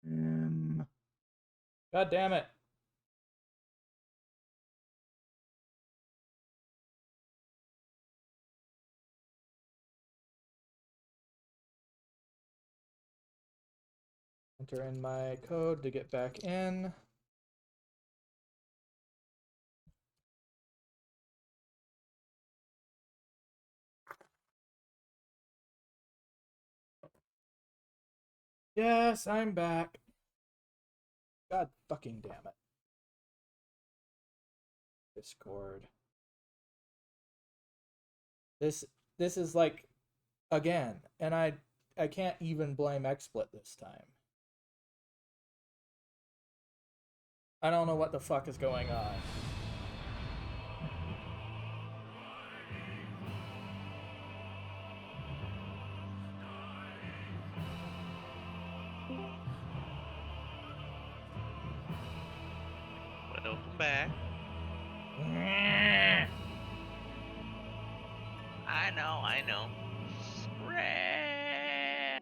God damn it. Enter in my code to get back in. Yes, I'm back. God fucking damn it. Discord. This is like again, and I can't even blame XSplit this time. I don't know what the fuck is going on. Welcome back. I know. Spread.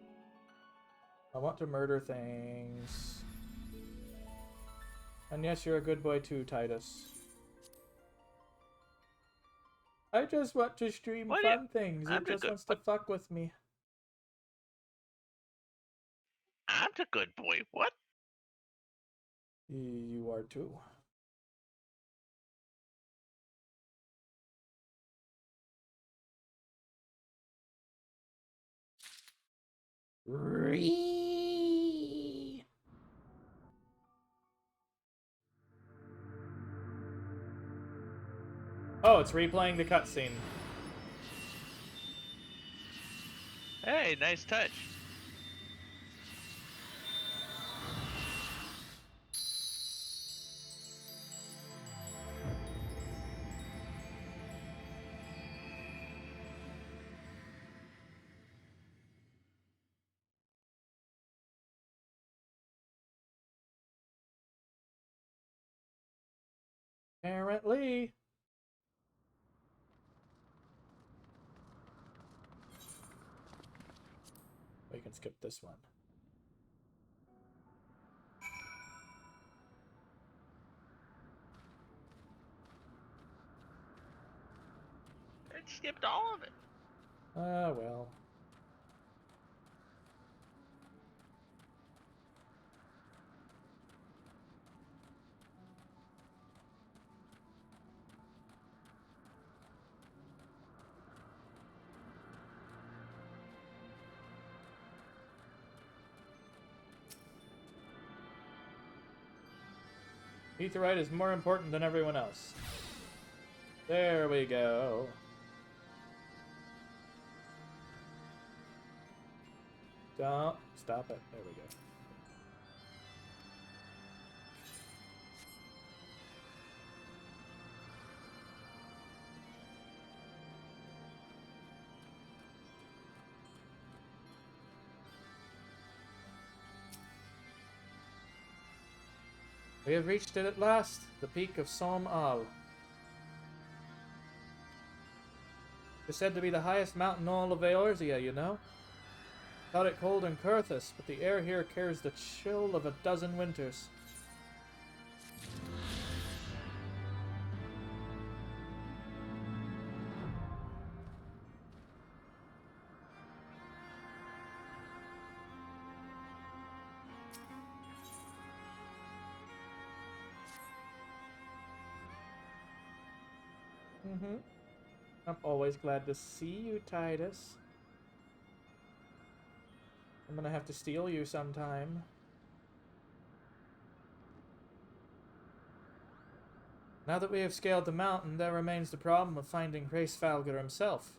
I want to murder things. And yes, you're a good boy too, Titus. I just want to stream fun things. It just wants to fuck with me. I'm the good boy. What? You are too. Oh, it's replaying the cutscene. Hey, nice touch. Apparently. We can skip this one. It skipped all of it. Ah, well. Aetheryte is more important than everyone else. There we go. Don't stop it. There we go. We have reached it at last, the peak of Som Al. It's said to be the highest mountain in all of Eorzea, you know? Thought it cold in Kurthus, but the air here carries the chill of a dozen winters. I'm always glad to see you, Titus. I'm gonna have to steal you sometime. Now that we have scaled the mountain, there remains the problem of finding Hraesvalgr himself.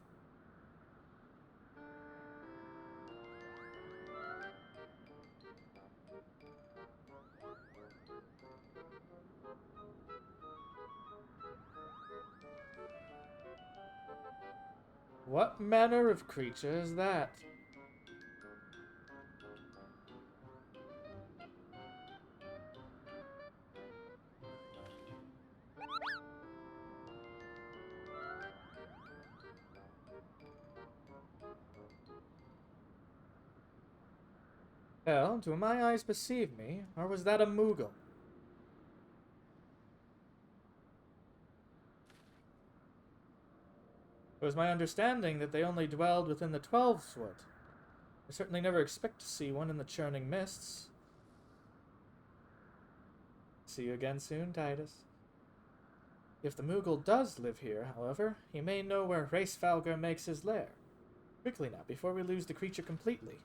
What manner of creature is that? Well, do my eyes deceive me, or was that a Moogle? It was my understanding that they only dwelled within the Twelveswood. I certainly never expect to see one in the churning mists. See you again soon, Titus. If the Moogle does live here, however, he may know where Hraesvalgr makes his lair. Quickly now, before we lose the creature completely.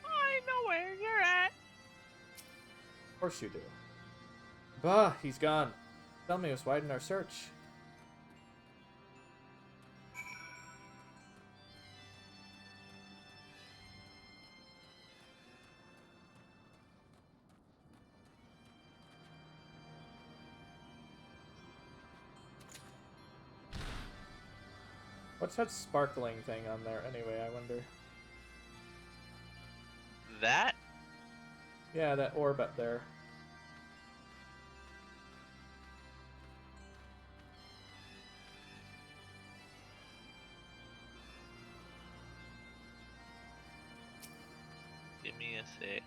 I know where you're at. Of course you do. Bah, he's gone. Tell me, us widen our search. What's that sparkling thing on there anyway, I wonder? That? Yeah, that orb up there. Give me a sec.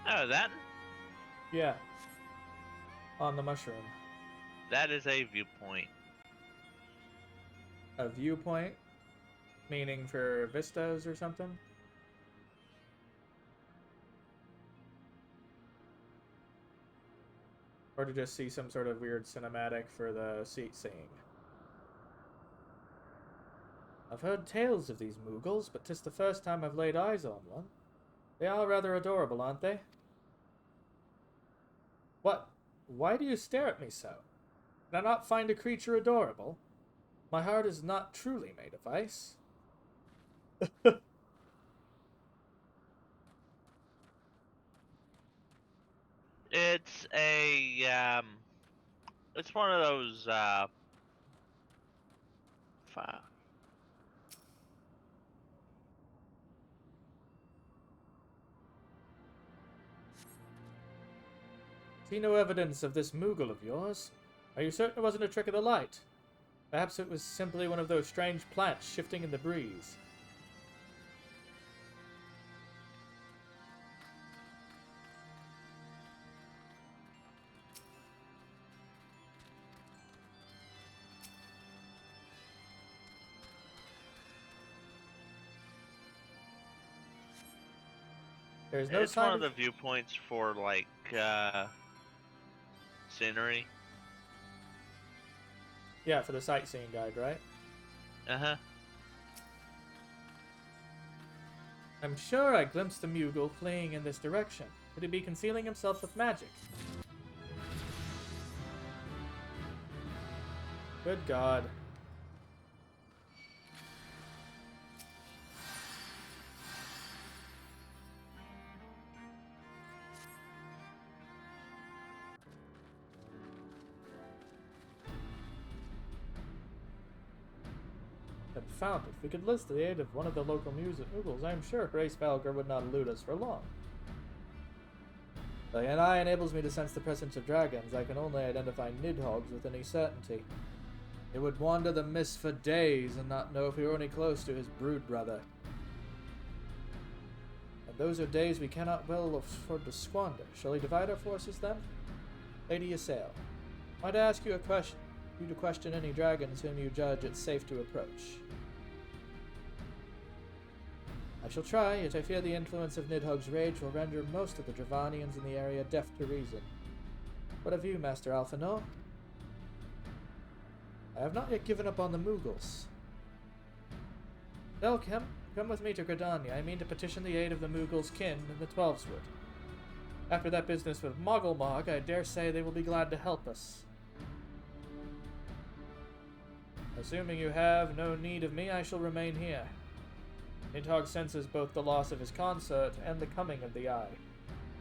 Oh, that? Yeah. On the mushroom. That is a viewpoint. A viewpoint? Meaning for vistas or something? Or to just see some sort of weird cinematic for the seeing. I've heard tales of these Moogles, but 'tis the first time I've laid eyes on one. They are rather adorable, aren't they? What? Why do you stare at me so? Can I not find a creature adorable? My heart is not truly made of ice. It's a, it's one of those, See no evidence of this Moogle of yours. Are you certain it wasn't a trick of the light? Perhaps it was simply one of those strange plants shifting in the breeze. There's no it's sign one of the viewpoints for, like, scenery. Yeah, for the sightseeing guide, right? Uh-huh. I'm sure I glimpsed the Moogle fleeing in this direction. Could he be concealing himself with magic? Good God. Confound it. If we could enlist the aid of one of the local Moogles, I am sure Hraesvalgr would not elude us for long. The eye enables me to sense the presence of dragons. I can only identify Nidhogg's with any certainty. It would wander the mist for days and not know if we were any close to his brood brother. And those are days we cannot well afford to squander. Shall we divide our forces then? Lady Ysayle, might I ask you a question? You to question any dragons whom you judge it safe to approach. I shall try, yet I fear the influence of Nidhogg's rage will render most of the Dravanians in the area deaf to reason. What of you, Master Alphanor? I have not yet given up on the Moogles. Delcam, come with me to Gridania. I mean to petition the aid of the Moogles' kin in the Twelveswood. After that business with Mogglmog, I dare say they will be glad to help us. Assuming you have no need of me, I shall remain here. Nidhogg senses both the loss of his consort and the coming of the Eye.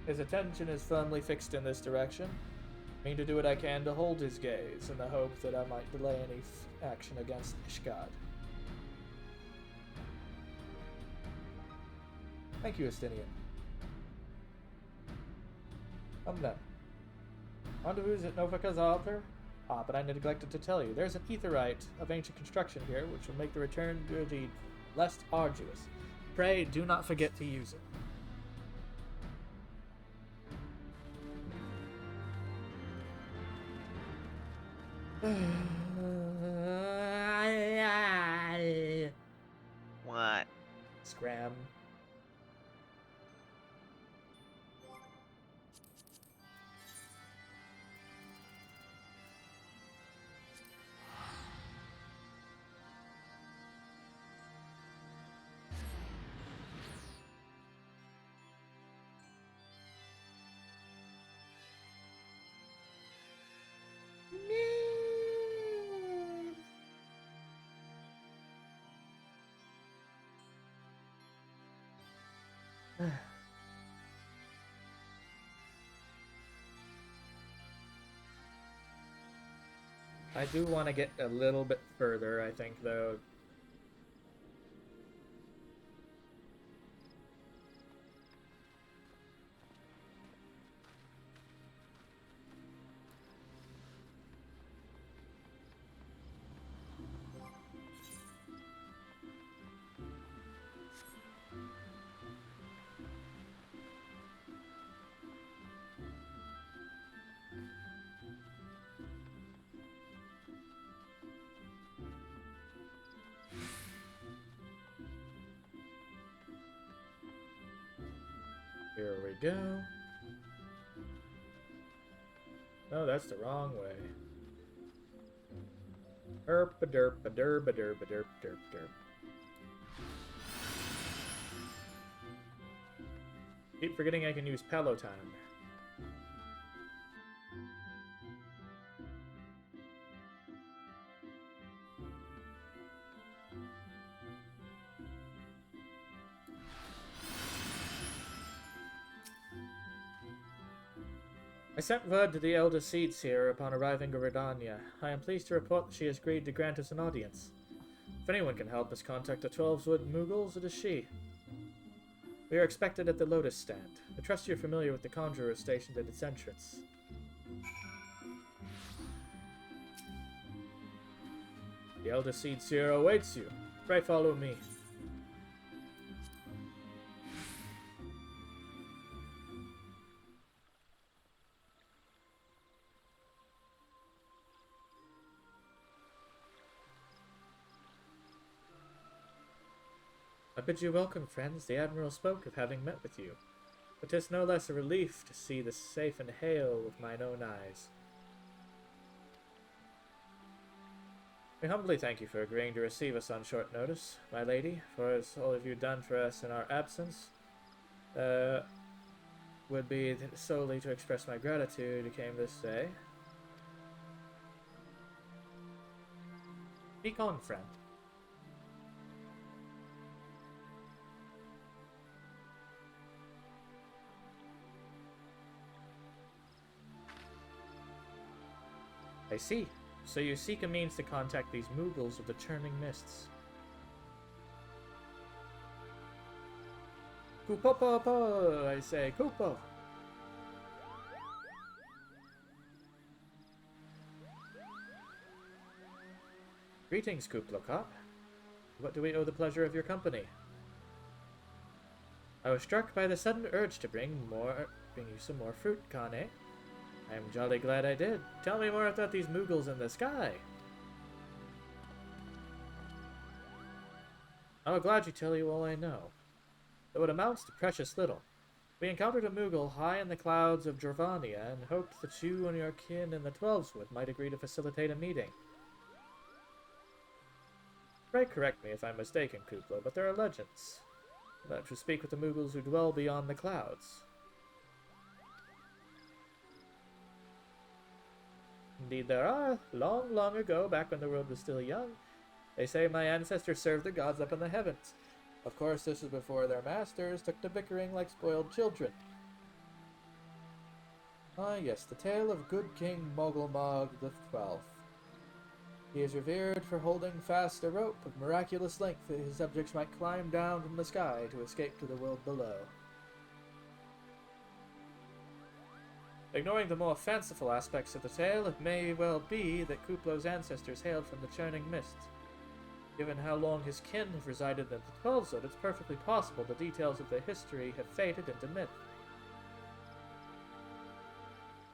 His attention is firmly fixed in this direction. I mean to do what I can to hold his gaze, in the hope that I might delay any action against Ishgard. Thank you, Estinian. Come then. Rendezvous at Novika's altar? Ah, but I neglected to tell you. There's an aetherite of ancient construction here, which will make the return journey less arduous. Pray, do not forget to use it. What? Scram. I do want to get a little bit further, I think, though. Here we go. No, that's the wrong way. Derp-a-derp-a-derp-a-derp-a-derp-a-derp-derp-derp. Keep forgetting I can use Peloton. I sent word to the elder seats here upon arriving at Redania. I am pleased to report that she has agreed to grant us an audience. If anyone can help us contact the 12-wood Mughals, it is she. We are expected at the Lotus Stand. I trust you're familiar with the conjurer stationed at its entrance. The elder seed seer awaits you. Pray follow me. I bid you welcome, friends. The Admiral spoke of having met with you. But 'tis no less a relief to see the safe and hail with mine own eyes. We humbly thank you for agreeing to receive us on short notice, my lady, for as all of you done for us in our absence, would be solely to express my gratitude who came this day. Speak on, friend. I see. So you seek a means to contact these Mughals of the churning mists. Kupopo, I say, Kupo. Greetings, Kuplokop. What do we owe the pleasure of your company? I was struck by the sudden urge to bring you some more fruit, Kane. I am jolly glad I did. Tell me more about these Mughals in the sky. I'm glad to tell you all I know, though it amounts to precious little. We encountered a Mughal high in the clouds of Dravania and hoped that you and your kin in the Twelveswood might agree to facilitate a meeting. Pray correct me if I'm mistaken, Kuplo, but there are legends that to speak with the Mughals who dwell beyond the clouds. Indeed there are. Long, long ago, back when the world was still young, they say my ancestors served the gods up in the heavens. Of course, this is before their masters took to bickering like spoiled children. Ah, yes, the tale of good King Mogulmog the XII. He is revered for holding fast a rope of miraculous length that his subjects might climb down from the sky to escape to the world below. Ignoring the more fanciful aspects of the tale, it may well be that Kuplo's ancestors hailed from the churning mist. Given how long his kin have resided in the Twelvewood, it's perfectly possible the details of their history have faded into myth.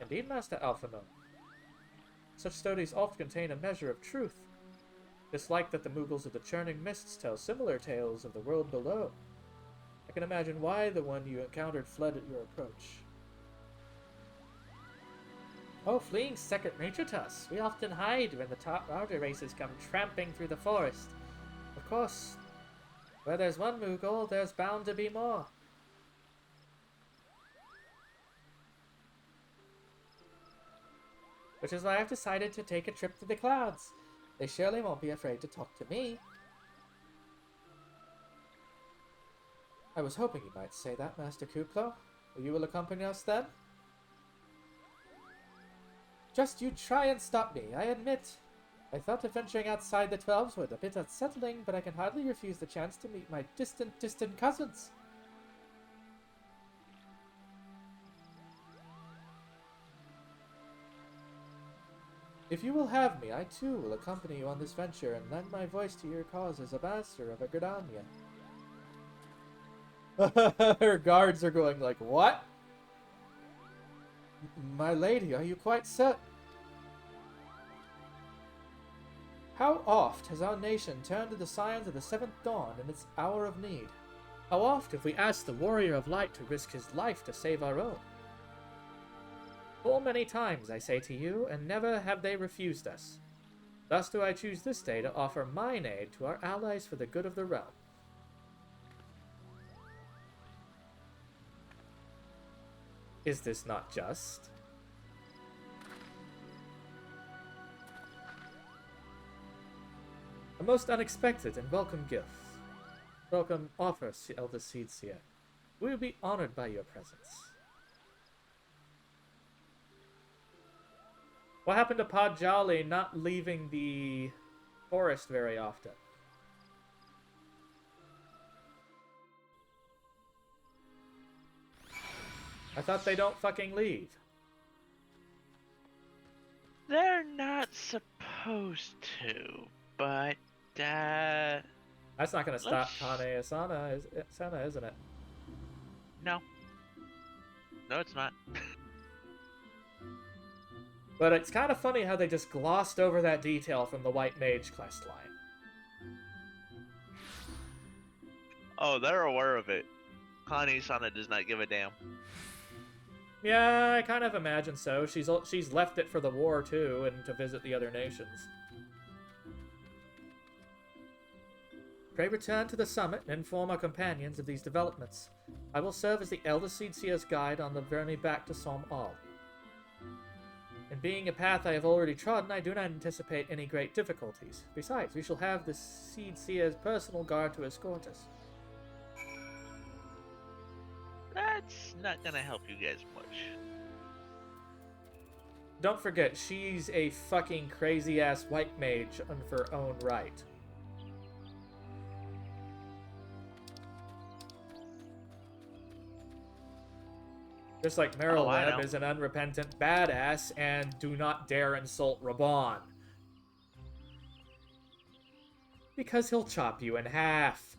Indeed, Master Alphonse. Such stories often contain a measure of truth. It's like that the Mughals of the Churning Mists tell similar tales of the world below. I can imagine why the one you encountered fled at your approach. Oh, fleeing's second nature to us. We often hide when the top larger races come tramping through the forest. Of course, where there's one Mughal, there's bound to be more. Which is why I've decided to take a trip to the clouds. They surely won't be afraid to talk to me. I was hoping you might say that, Master Kuplo. You will accompany us then? Just you try and stop me, I admit. I thought of venturing outside the Twelvewood a bit unsettling, but I can hardly refuse the chance to meet my distant cousins. If you will have me, I too will accompany you on this venture and lend my voice to your cause as a master of Agradania. Her guards are going like, what? My lady, are you quite certain? How oft has our nation turned to the signs of the seventh dawn in its hour of need? How oft have we asked the warrior of light to risk his life to save our own? Full many times, I say to you, and never have they refused us. Thus do I choose this day to offer mine aid to our allies for the good of the realm. Is this not just? A most unexpected and welcome gift. Welcome offer, eldest Seedseer. We will be honored by your presence. What happened to Podjali not leaving the forest very often? I thought they don't fucking leave. They're not supposed to, but That's not gonna stop Kane Asana, isn't it? No. No, it's not. But it's kind of funny how they just glossed over that detail from the White Mage quest line. Oh, they're aware of it. Kane-sana does not give a damn. Yeah, I kind of imagine so. She's left it for the war too, and to visit the other nations. Pray return to the summit and inform our companions of these developments. I will serve as the eldest Seedseer's guide on the journey back to Som-Al. And being a path I have already trodden, I do not anticipate any great difficulties. Besides, we shall have the Seedseer's personal guard to escort us. That's not gonna help you guys much. Don't forget, she's a fucking crazy-ass white mage of her own right. Just like Meryleb is an unrepentant badass and do not dare insult Raban. Because he'll chop you in half.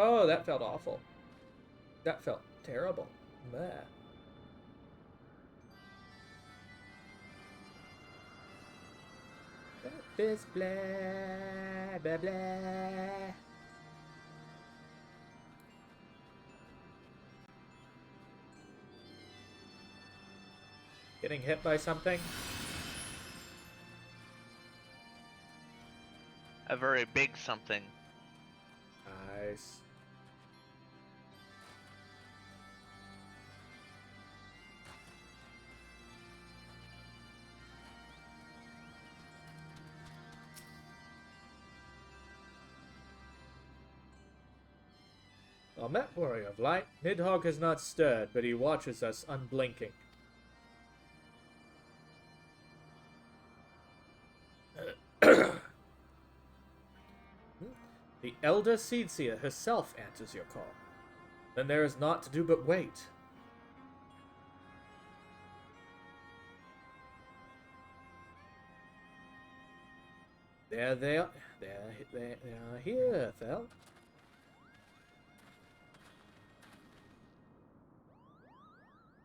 Oh, that felt awful. That felt terrible. Bleh. This blah, blah, blah. Getting hit by something? A very big something. Nice. Met warrior of light, Nidhogg has not stirred, but he watches us unblinking. The elder Seedseer herself answers your call. Then there is naught to do but wait. There they are. They are here, Thel.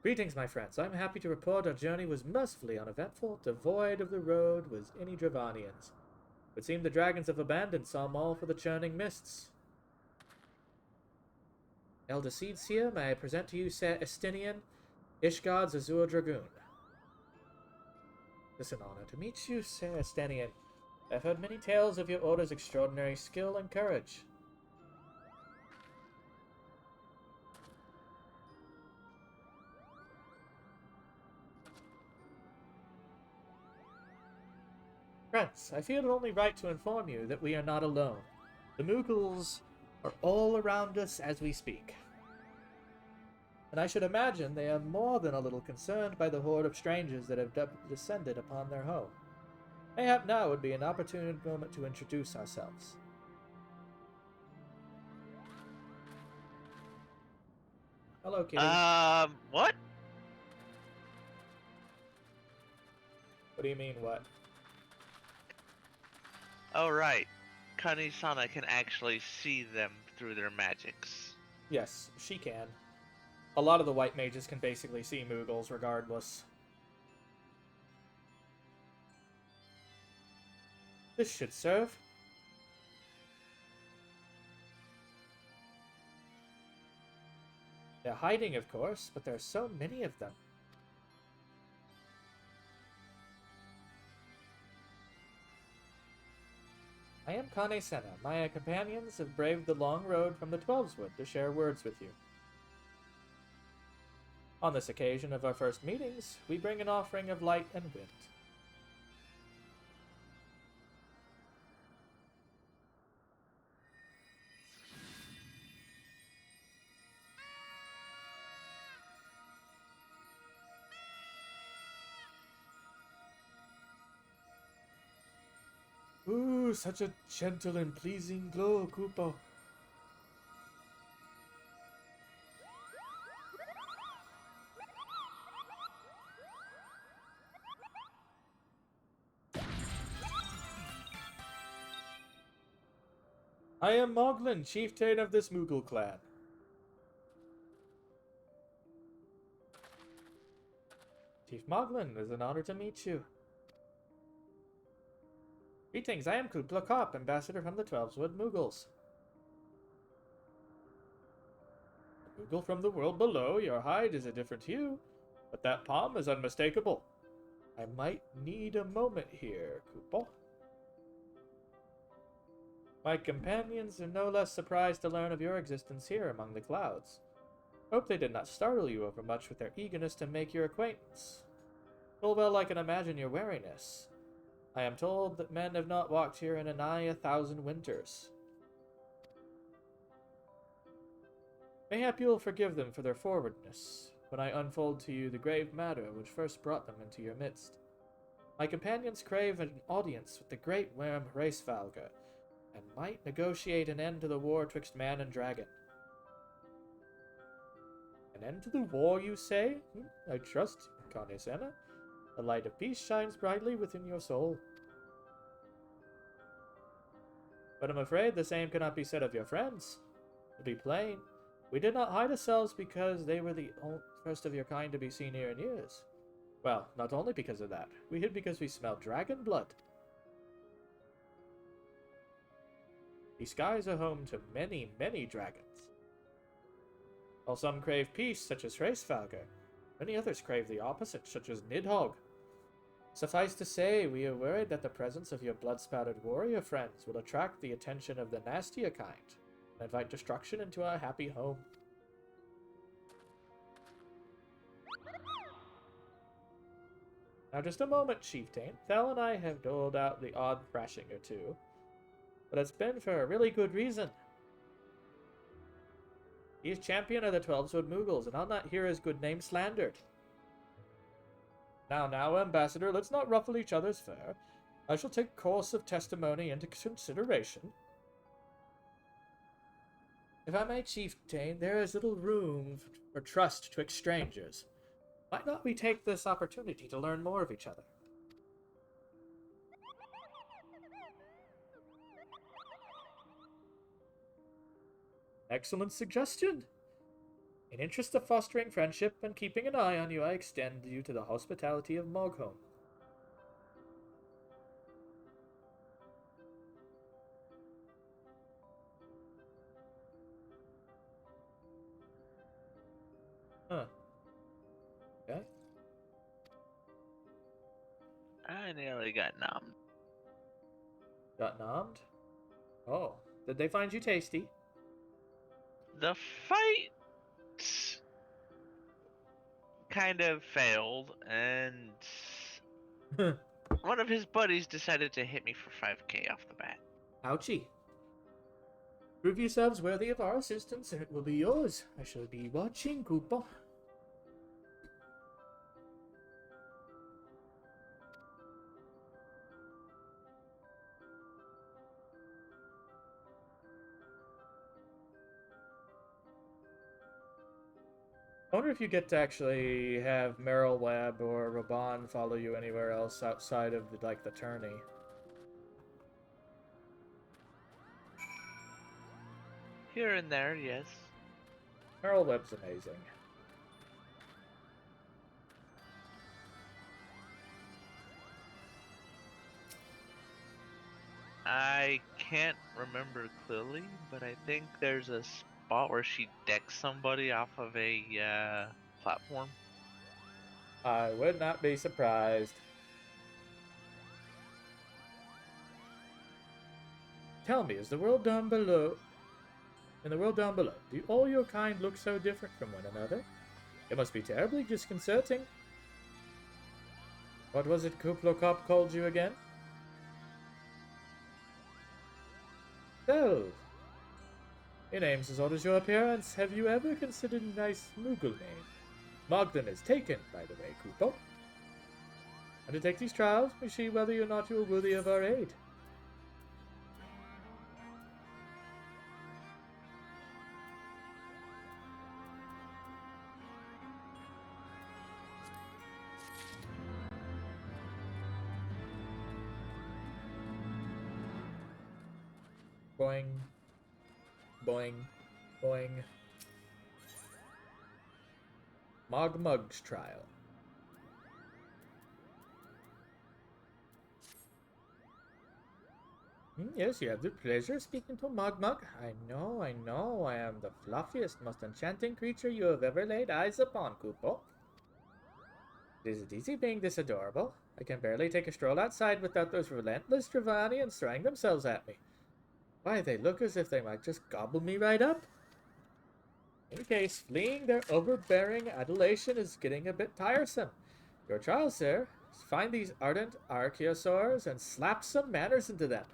Greetings, my friends. I'm happy to report our journey was mercifully uneventful, devoid of the road was any Dravanians. It seemed the dragons have abandoned some all for the churning mists. Elder Seedseer, may I present to you Ser Estinian, Ishgard's Azure Dragoon. It's an honor to meet you, Ser Estinian. I've heard many tales of your order's extraordinary skill and courage. Friends, I feel it only right to inform you that we are not alone. The Moogles are all around us as we speak. And I should imagine they are more than a little concerned by the horde of strangers that have descended upon their home. Mayhap now would be an opportune moment to introduce ourselves. Hello, kitty. What? What do you mean, what? Oh, right. Kani-sama can actually see them through their magics. Yes, she can. A lot of the white mages can basically see Moogles regardless. This should serve. They're hiding, of course, but there are so many of them. I am Kane Senna. My companions have braved the long road from the Twelveswood to share words with you. On this occasion of our first meetings, we bring an offering of light and wind. Ooh, such a gentle and pleasing glow, Koopo. I am Moglin, chieftain of this Moogle clan. Chief Moglin, it is an honor to meet you. Greetings, I am Kupla Kopp, ambassador from the Twelveswood Moogles. Moogle from the world below, your hide is a different hue, but that palm is unmistakable. I might need a moment here, Koopa. My companions are no less surprised to learn of your existence here among the clouds. Hope they did not startle you overmuch with their eagerness to make your acquaintance. Full well I can imagine your wariness. I am told that men have not walked here in nigh 1,000 winters. Mayhap you will forgive them for their forwardness, when I unfold to you the grave matter which first brought them into your midst. My companions crave an audience with the great worm Hraesvalga, and might negotiate an end to the war twixt man and dragon. An end to the war, you say? I trust, Kane Senna. The light of peace shines brightly within your soul. But I'm afraid the same cannot be said of your friends. To be plain, we did not hide ourselves because they were the first of your kind to be seen here in years. Well, not only because of that, we hid because we smelled dragon blood. These skies are home to many, many dragons. While some crave peace, such as Hraesvalga, many others crave the opposite, such as Nidhogg. Suffice to say, we are worried that the presence of your blood-spattered warrior friends will attract the attention of the nastier kind, and invite destruction into our happy home. Now just a moment, chieftain. Thel and I have doled out the odd thrashing or two, but it's been for a really good reason. He is champion of the 12-Sword Moogles, and I'll not hear his good name slandered. Now, Ambassador, let's not ruffle each other's fur. I shall take course of testimony into consideration. If I may, Chieftain, there is little room for trust twixt strangers. Might not we take this opportunity to learn more of each other? Excellent suggestion. In interest of fostering friendship and keeping an eye on you, I extend you to the hospitality of Mogholm. Huh. Okay. I nearly got nommed. Got nommed? Oh. Did they find you tasty? The fight kind of failed, and one of his buddies decided to hit me for 5k off the bat. Ouchie. Prove yourselves worthy of our assistance, and it will be yours. I shall be watching, Koopa. I wonder if you get to actually have Meryl Webb or Raban follow you anywhere else outside of the tourney. Here and there, yes. Meryl Webb's amazing. I can't remember clearly, but I think there's a spot where she decks somebody off of a platform. I would not be surprised. Tell me, is the world down below... In the world down below, do all your kind look so different from one another? It must be terribly disconcerting. What was it Kuplokop called you again? So, your name's as odd as your appearance. Have you ever considered a nice Moogle name? Mogden is taken, by the way, Kupo. Undertake these trials, we see whether or not you are worthy of our aid. Boing. Boing. Boing. Mogmug's trial. Yes, you have the pleasure of speaking to Mogmug. I know, I am the fluffiest, most enchanting creature you have ever laid eyes upon, Kupo. Is it easy being this adorable? I can barely take a stroll outside without those relentless Dravanians throwing themselves at me. Why, they look as if they might just gobble me right up. In case, fleeing their overbearing adulation is getting a bit tiresome. Your trial, sir, is find these ardent archaeosaurs and slap some manners into them.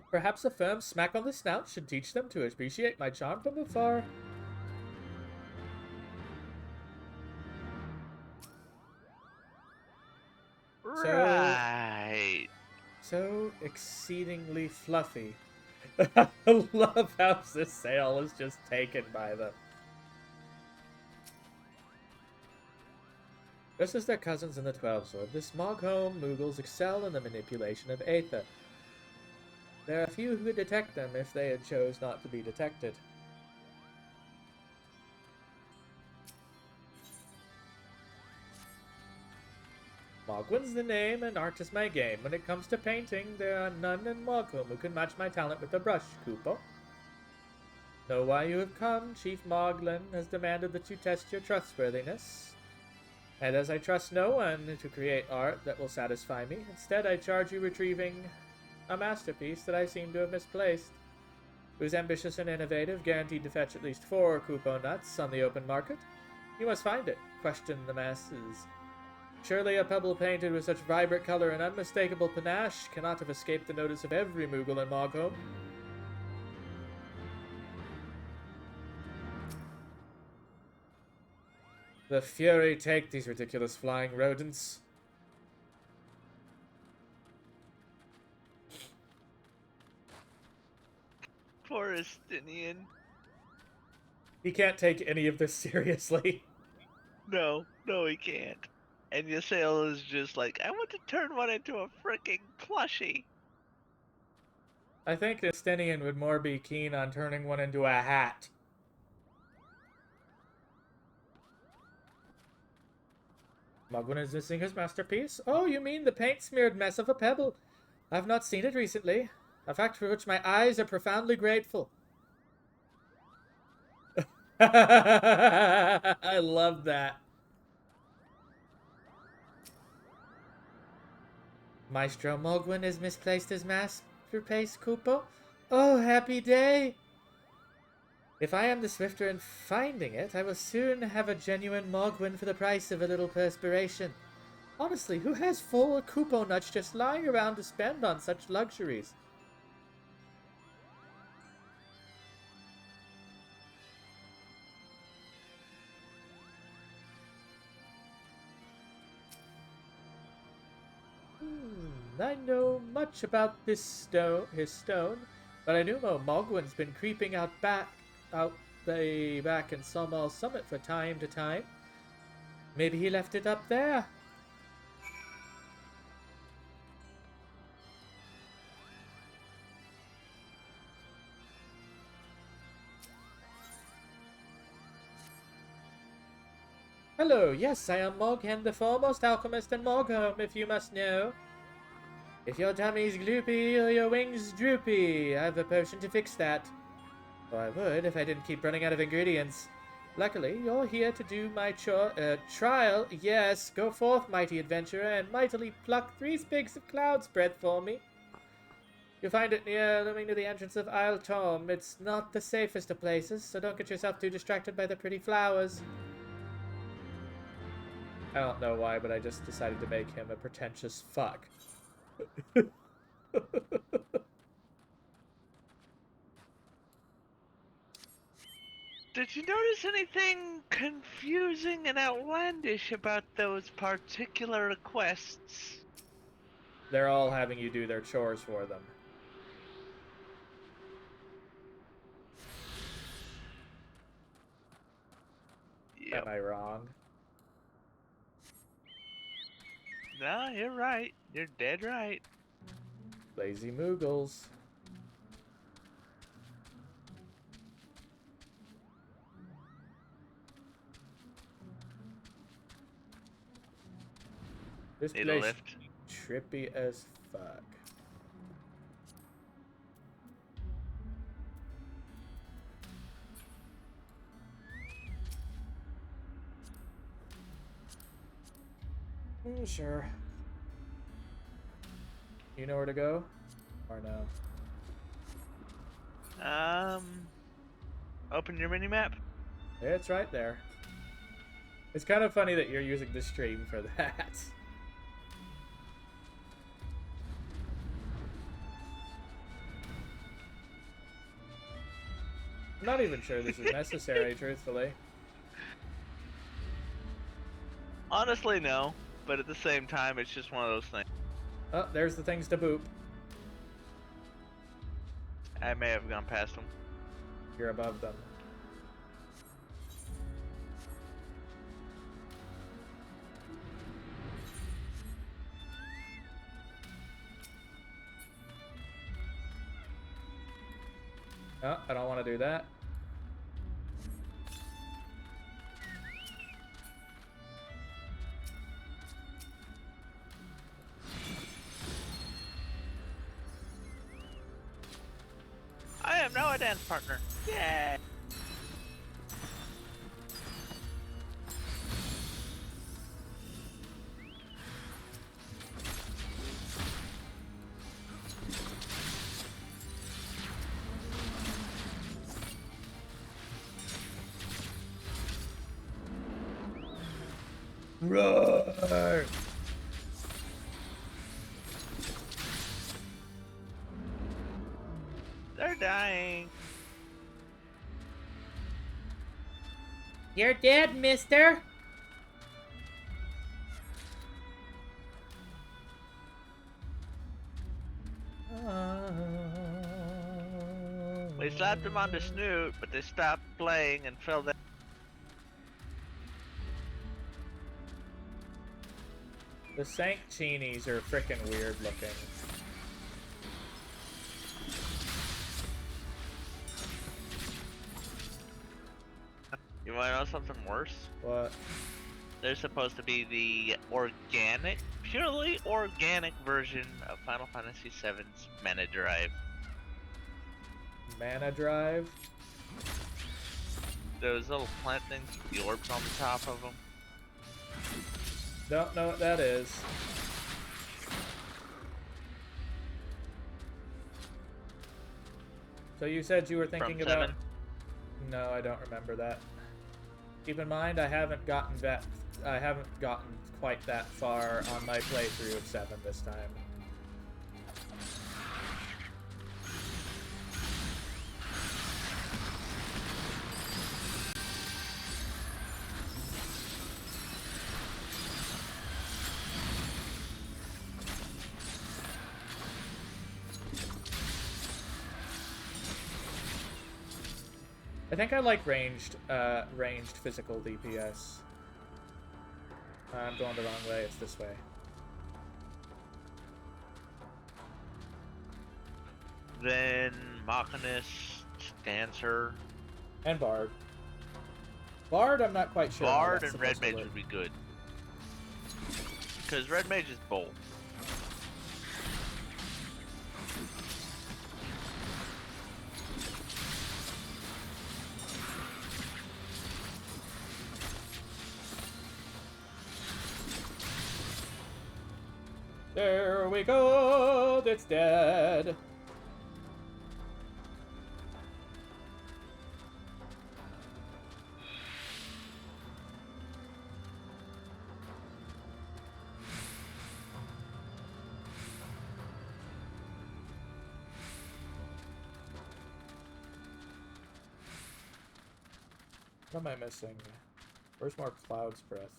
Perhaps a firm smack on the snout should teach them to appreciate my charm from afar. Right. So exceedingly fluffy. I love how this sail is just taken by them. Just as their cousins in the 12-Sword, the Mogholm Moogles excel in the manipulation of Aether. There are few who could detect them if they had chose not to be detected. Mogwin's the name, and art is my game. When it comes to painting, there are none in Mogholm who can match my talent with a brush, Kupo. Know why you have come. Chief Moglin has demanded that you test your trustworthiness. And as I trust no one to create art that will satisfy me, instead I charge you retrieving a masterpiece that I seem to have misplaced. Who's ambitious and innovative, guaranteed to fetch at least 4 Kupo nuts on the open market. You must find it. Question the masses. Surely a pebble painted with such vibrant color and unmistakable panache cannot have escaped the notice of every Moogle in Mogholm. The Fury take these ridiculous flying rodents. Poor Estinian. He can't take any of this seriously. No, he can't. And Ysael is just like, I want to turn one into a freaking plushie. I think Estinian would more be keen on turning one into a hat. Mogwin is missing his masterpiece? Oh, you mean the paint-smeared mess of a pebble. I've not seen it recently. A fact for which my eyes are profoundly grateful. I love that. Maestro Mogwin has misplaced his masterpiece, Kupo. Oh, happy day! If I am the swifter in finding it, I will soon have a genuine Mogwin for the price of a little perspiration. Honestly, who has 4 Kupo nuts just lying around to spend on such luxuries? I know much about his stone, but I do know Mogwin's been creeping out back in Somal Summit for time to time. Maybe he left it up there. Hello, yes, I am Moghen, the foremost alchemist in Mogholm, if you must know. If your tummy's gloopy or your wings droopy, I have a potion to fix that. Or I would if I didn't keep running out of ingredients. Luckily, you're here to do my trial. Yes, go forth, mighty adventurer, and mightily pluck 3 sprigs of cloud spread for me. You'll find it near the entrance of Isle Tom. It's not the safest of places, so don't get yourself too distracted by the pretty flowers. I don't know why, but I just decided to make him a pretentious fuck. Did you notice anything confusing and outlandish about those particular requests? They're all having you do their chores for them. Yep. Am I wrong? No, you're right. You're dead right. Lazy Moogles. This Need place a lift. Trippy as fuck. Sure. You know where to go? Or no? Open your mini-map. It's right there. It's kind of funny that you're using the stream for that. I'm not even sure this is necessary, truthfully. Honestly, no. But at the same time, it's just one of those things. Oh, there's the things to boop. I may have gone past them. You're above them. Oh, I don't want to do that. I am now a dance partner. Yeah. Roar! They're dying. You're dead, mister. We slapped them on the snoot, but they stopped playing and fell down. The Sanctinis are frickin' weird looking. You wanna know something worse? What? They're supposed to be the organic, purely organic version of Final Fantasy VII's Mana Drive. Mana Drive? Those little plant things with the orbs on the top of them. Don't know what that is. So you said you were thinking From about... 7? No, I don't remember that. Keep in mind, I haven't gotten quite that far on my playthrough of 7 this time. I think I like ranged physical DPS. I'm going the wrong way. It's this way. Then Machinist, Dancer. And Bard. Bard, I'm not quite sure. Bard and Red Mage would be good. Because Red Mage is bold. There we go! It's dead! What am I missing? Where's more Cloud's Breath?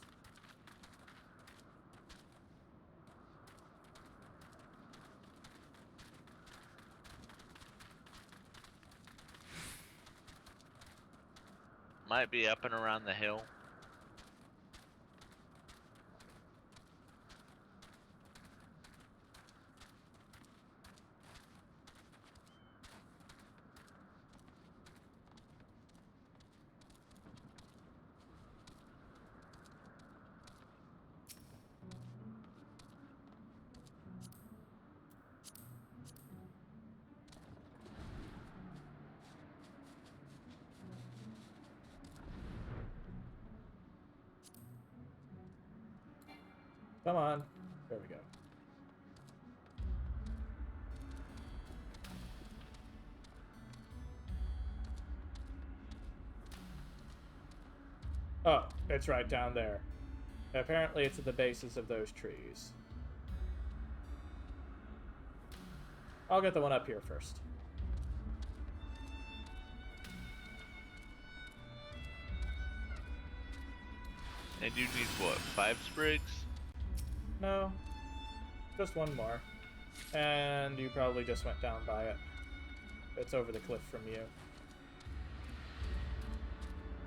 Might be up and around the hill. Come on. There we go. Oh, it's right down there. Apparently it's at the bases of those trees. I'll get the one up here first. And you need what, 5 sprigs? No, just one more. And you probably just went down by it. It's over the cliff from you.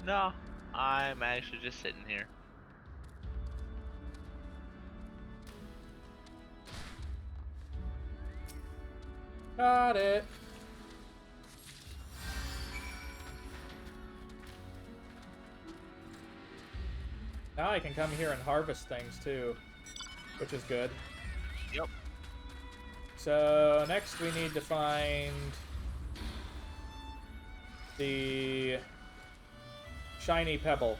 No, I'm actually just sitting here. Got it. Now I can come here and harvest things too, which is good. Yep. So next we need to find the shiny pebble.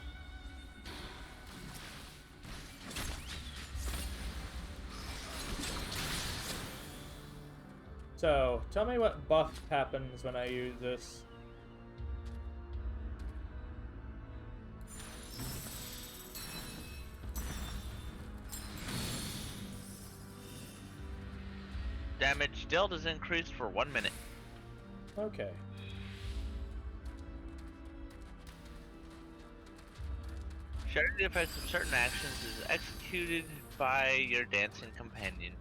So tell me what buff happens when I use this. Damage dealt is increased for 1 minute. Okay. Sharing the effects of certain actions is executed by your dancing companion.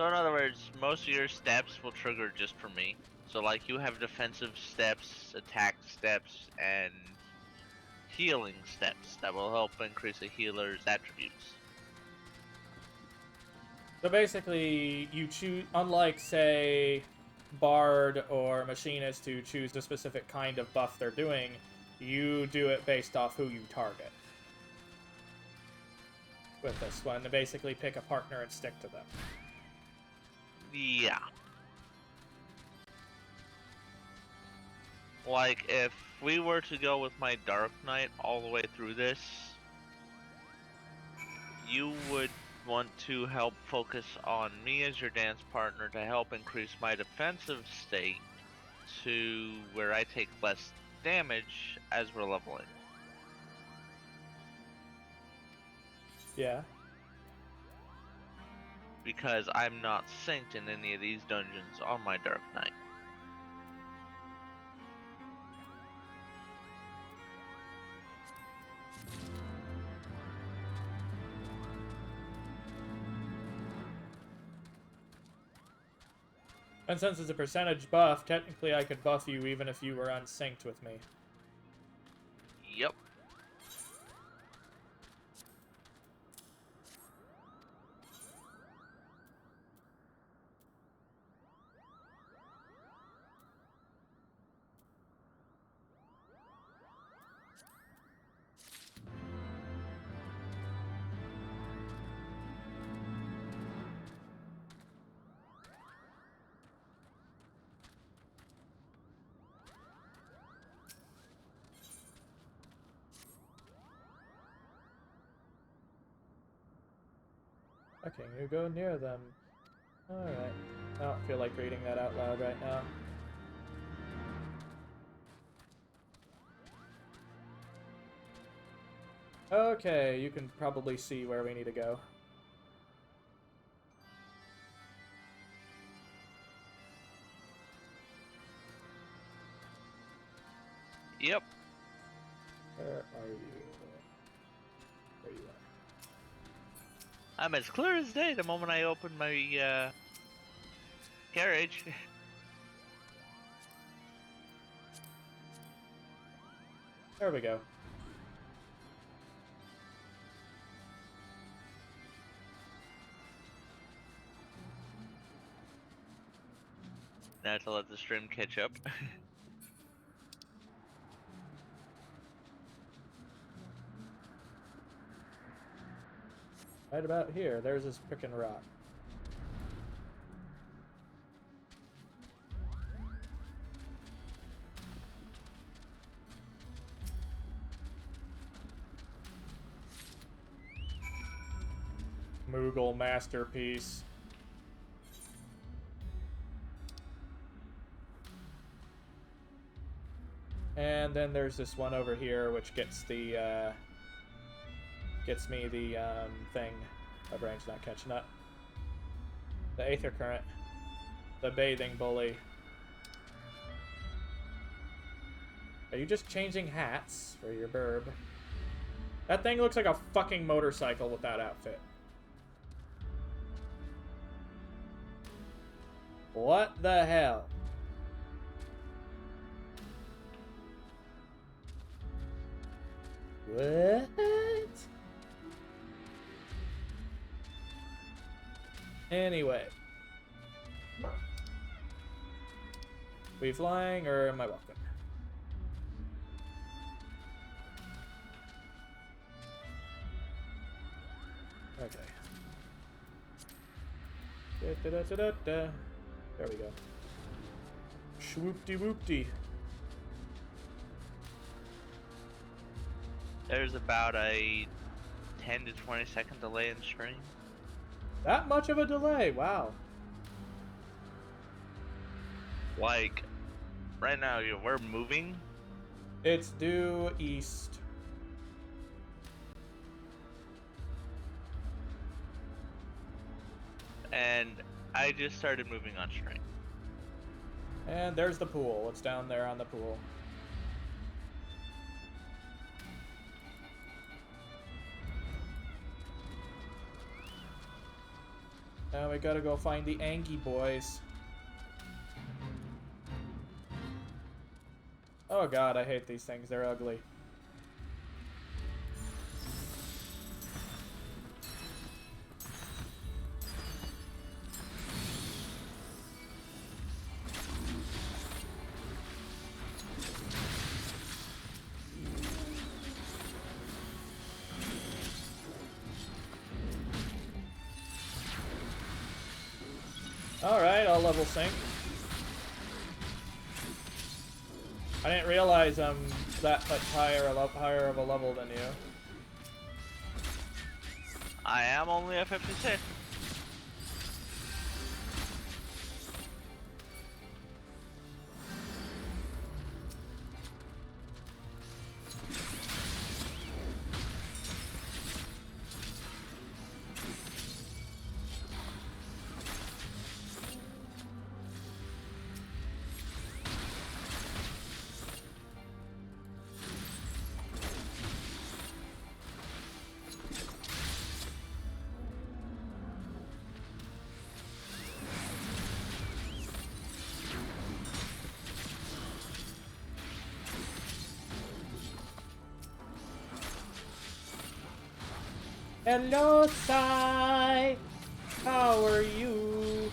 So in other words, most of your steps will trigger just for me. So like you have defensive steps, attack steps, and healing steps that will help increase a healer's attributes. So basically, you choose, unlike, say, Bard or Machinist, who choose the specific kind of buff they're doing, you do it based off who you target. With this one, to basically pick a partner and stick to them. Yeah. Like, if we were to go with my Dark Knight all the way through this, you would want to help focus on me as your dance partner to help increase my defensive state to where I take less damage as we're leveling. Yeah. Because I'm not synced in any of these dungeons on my Dark Knight. And since it's a percentage buff, technically I could buff you even if you were unsynced with me. Yep. Okay, you go near them. Alright. I don't feel like reading that out loud right now. Okay, you can probably see where we need to go. Yep. Where are you? There you are. I'm as clear as day the moment I open my carriage. There we go. Now to let the stream catch up. Right about here, there's this frickin' rock. Moogle masterpiece. And then there's this one over here which gets the gets me the thing. My brain's not catching up. The Aether Current. The Bathing Bully. Are you just changing hats for your burb? That thing looks like a fucking motorcycle with that outfit. What the hell? What? Anyway. We flying or am I walking? Okay. Da-da-da-da-da. There we go. Swoop-de-whoop-de. There's about a 10 to 20 second delay in stream. That much of a delay, wow. Like, right now we're moving. It's due east. And I just started moving on stream. And there's the pool. It's down there on the pool. Now we gotta go find the Angie boys. Oh god, I hate these things. They're ugly. Alright, I'll level sync. I didn't realize I'm that much higher of a level than you. I am only at 56. Hello, Sai! How are you?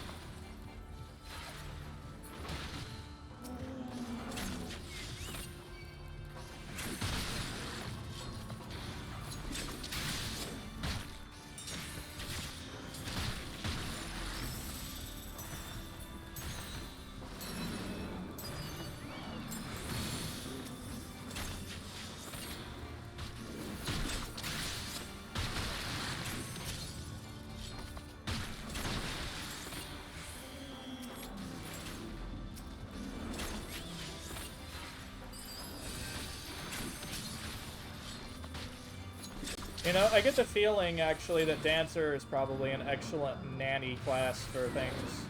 You know, I get the feeling, actually, that Dancer is probably an excellent nanny class for things.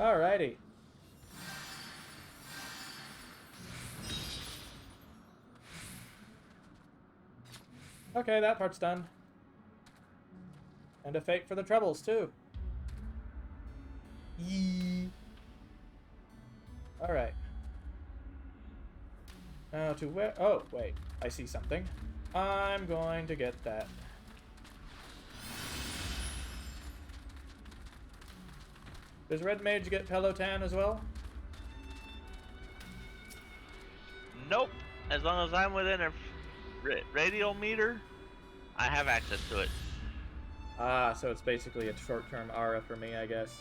Alrighty. Okay, that part's done. And a fate for the troubles, too. Yee. Alright. Now to where... Oh, wait. I see something. I'm going to get that. Does Red Mage get Peloton as well? Nope. As long as I'm within a radial meter, I have access to it. Ah, so it's basically a short-term aura for me, I guess.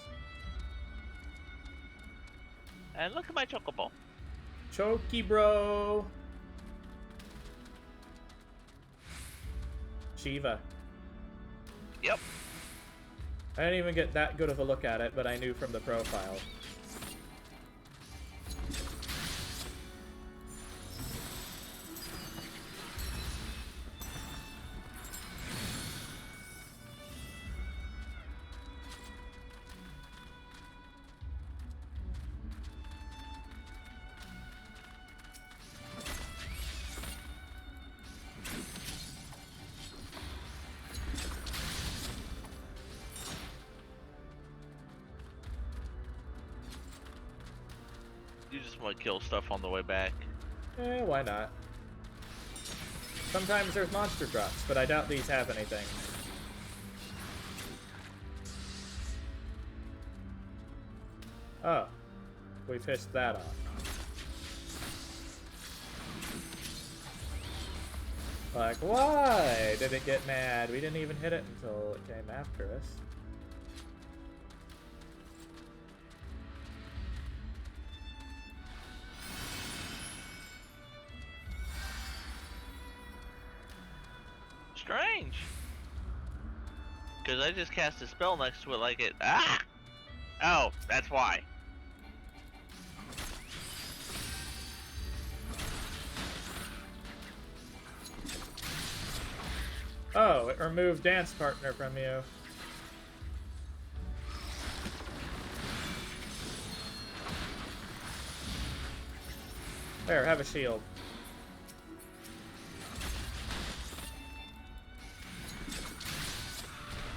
And look at my chocobo. Chokey, bro! Shiva. Yep. I didn't even get that good of a look at it, but I knew from the profile. You just want to kill stuff on the way back. Eh, why not? Sometimes there's monster drops, but I doubt these have anything. Oh. We pissed that off. Like, why did it get mad? We didn't even hit it until it came after us. strange. Because I just cast a spell next to it like it. Ah! Oh, that's why. Oh, it removed Dance Partner from you. There, have a shield.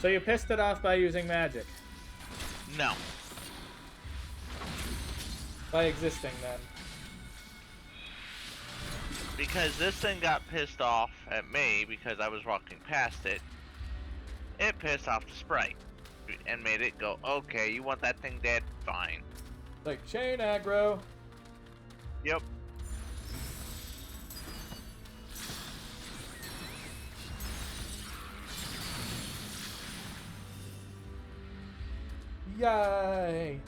So you pissed it off by using magic. No. By existing, then. Because this thing got pissed off at me because I was walking past it. It pissed off the sprite. And made it go, okay, you want that thing dead? Fine. Like chain aggro. Yep. Yay!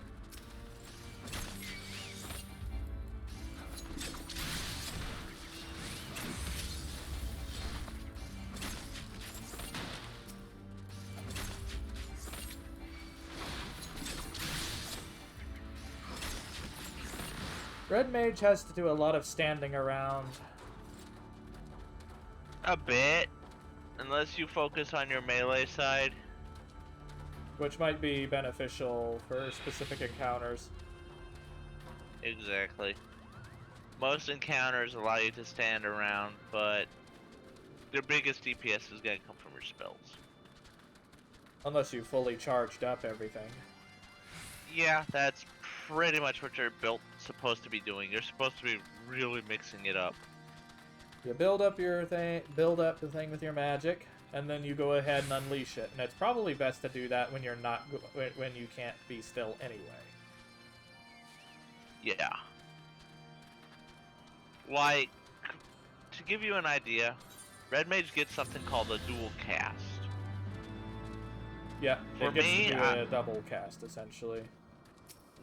Red Mage has to do a lot of standing around. A bit. Unless you focus on your melee side. Which might be beneficial for specific encounters. Exactly. Most encounters allow you to stand around, but their biggest DPS is going to come from your spells. Unless you fully charged up everything. Yeah, that's pretty much what you're supposed to be doing. You're supposed to be really mixing it up. You build up your thing, build up the thing with your magic, and then you go ahead and unleash it. And it's probably best to do that when you're not, when you can't be still anyway. Yeah. Like, to give you an idea, Red Mage gets something called a dual cast. Yeah, For it gets me, to do a double cast, essentially.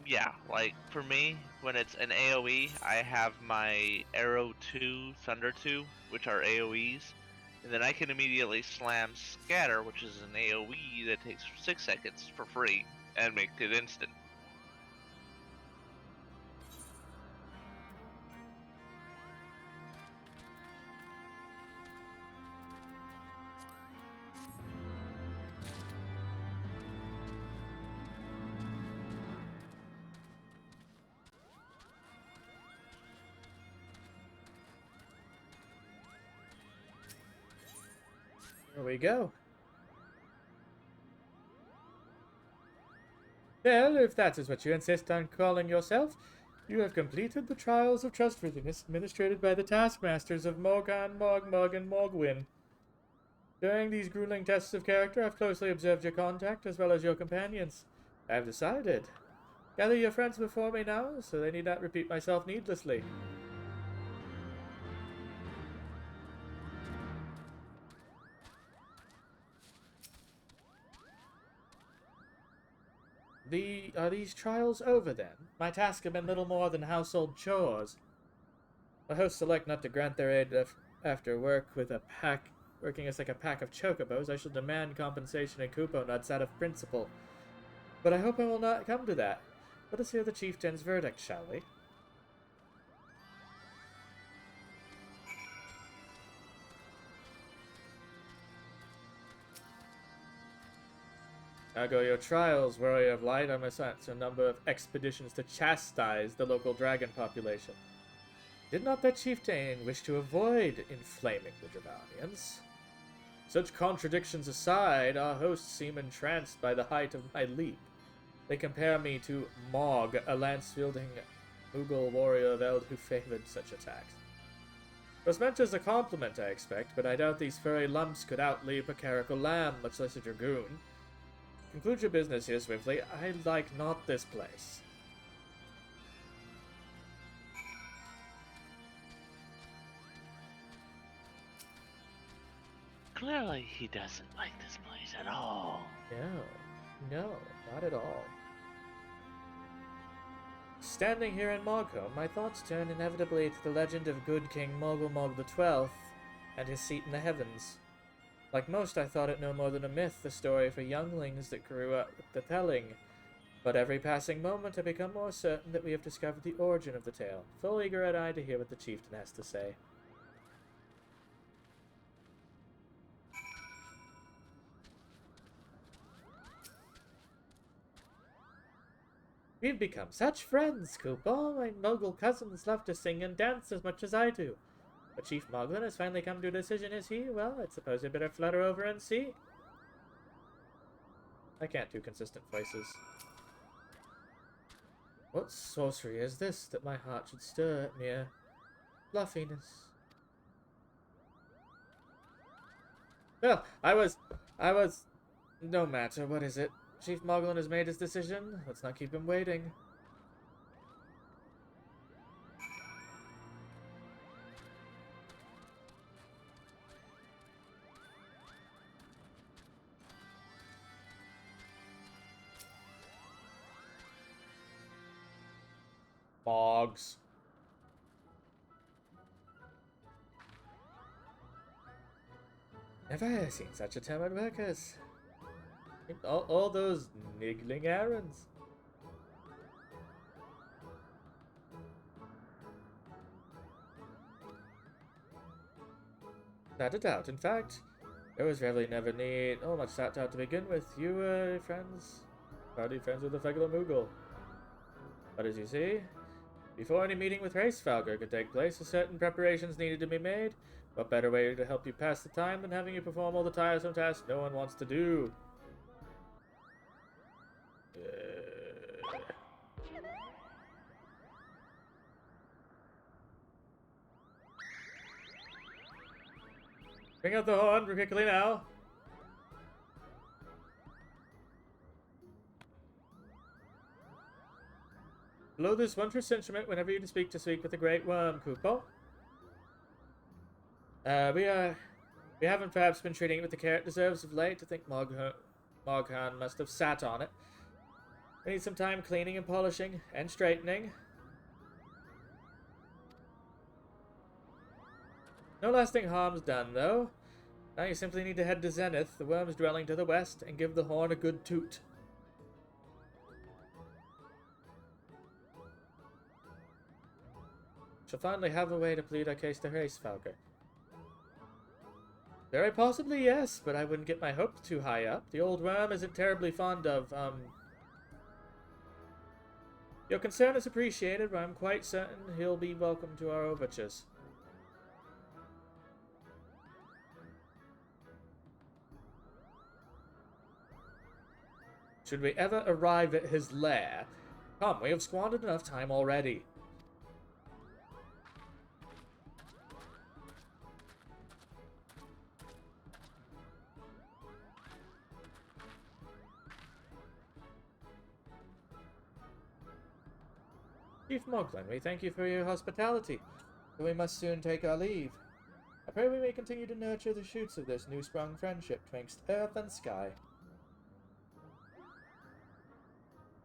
Yeah, like, for me, when it's an AoE, I have my Arrow 2, Thunder 2, which are AoEs, and then I can immediately slam Scatter, which is an AoE that takes 6 seconds for free, and make it instant. Here we go. Well, if that is what you insist on calling yourself, you have completed the trials of trustworthiness administered by the taskmasters of Morgan, Morgmug, and Morgwyn. During these grueling tests of character, I've closely observed your contact as well as your companions. I have decided. Gather your friends before me now, so they need not repeat myself needlessly. Are these trials over, then? My tasks have been little more than household chores. The hosts select not to grant their aid after work with a pack, working as like a pack of chocobos. I shall demand compensation and kupo nuts out of principle. But I hope I will not come to that. Let us hear the chieftain's verdict, shall we? Now go your trials, warrior of light. I must answer a number of expeditions to chastise the local dragon population. Did not that chieftain wish to avoid inflaming the Dravanians? Such contradictions aside, our hosts seem entranced by the height of my leap. They compare me to Mog, a lance-wielding Mughal warrior of Eld who favored such attacks. It was meant as a compliment, I expect, but I doubt these furry lumps could outleap a caracal lamb, much less a dragoon. Conclude your business here swiftly. I like not this place. Clearly, he doesn't like this place at all. No, not at all. Standing here in Mogholm, my thoughts turn inevitably to the legend of good King Mogulmog XII and his seat in the heavens. Like most, I thought it no more than a myth, the story for younglings that grew up with the telling. But every passing moment I become more certain that we have discovered the origin of the tale. Full eager-eyed to hear what the chieftain has to say. We've become such friends, Cooper. My mogul cousins love to sing and dance as much as I do. But Chief Moglin has finally come to a decision, is he? Well, I suppose I better flutter over and see. I can't do consistent voices. What sorcery is this that my heart should stir at mere fluffiness? Well, I was... No matter, what is it? Chief Moglin has made his decision. Let's not keep him waiting. Mogs. Never seen such a timid workers. All those niggling errands. Not a doubt. In fact, there was really never much sat out to begin with. You were friends, probably friends with the regular Moogle. But as you see, before any meeting with Racevalger could take place, certain preparations needed to be made. What better way to help you pass the time than having you perform all the tiresome tasks no one wants to do? Bring out the horn quickly now. Blow this wondrous instrument whenever you speak with the Great Worm, Kupo. We haven't perhaps been treating it with the care it deserves of late. I think Moghan must have sat on it. We need some time cleaning and polishing and straightening. No lasting harm's done, though. Now you simply need to head to Zenith, the worm's dwelling to the west, and give the horn a good toot. She'll finally have a way to plead our case to Racevalger. Very possibly, yes, but I wouldn't get my hopes too high up. The old worm isn't terribly fond of, Your concern is appreciated, but I'm quite certain he'll be welcome to our overtures. Should we ever arrive at his lair? Come, we have squandered enough time already. Chief Moglin, we thank you for your hospitality, but we must soon take our leave. I pray we may continue to nurture the shoots of this new-sprung friendship twixt earth and sky.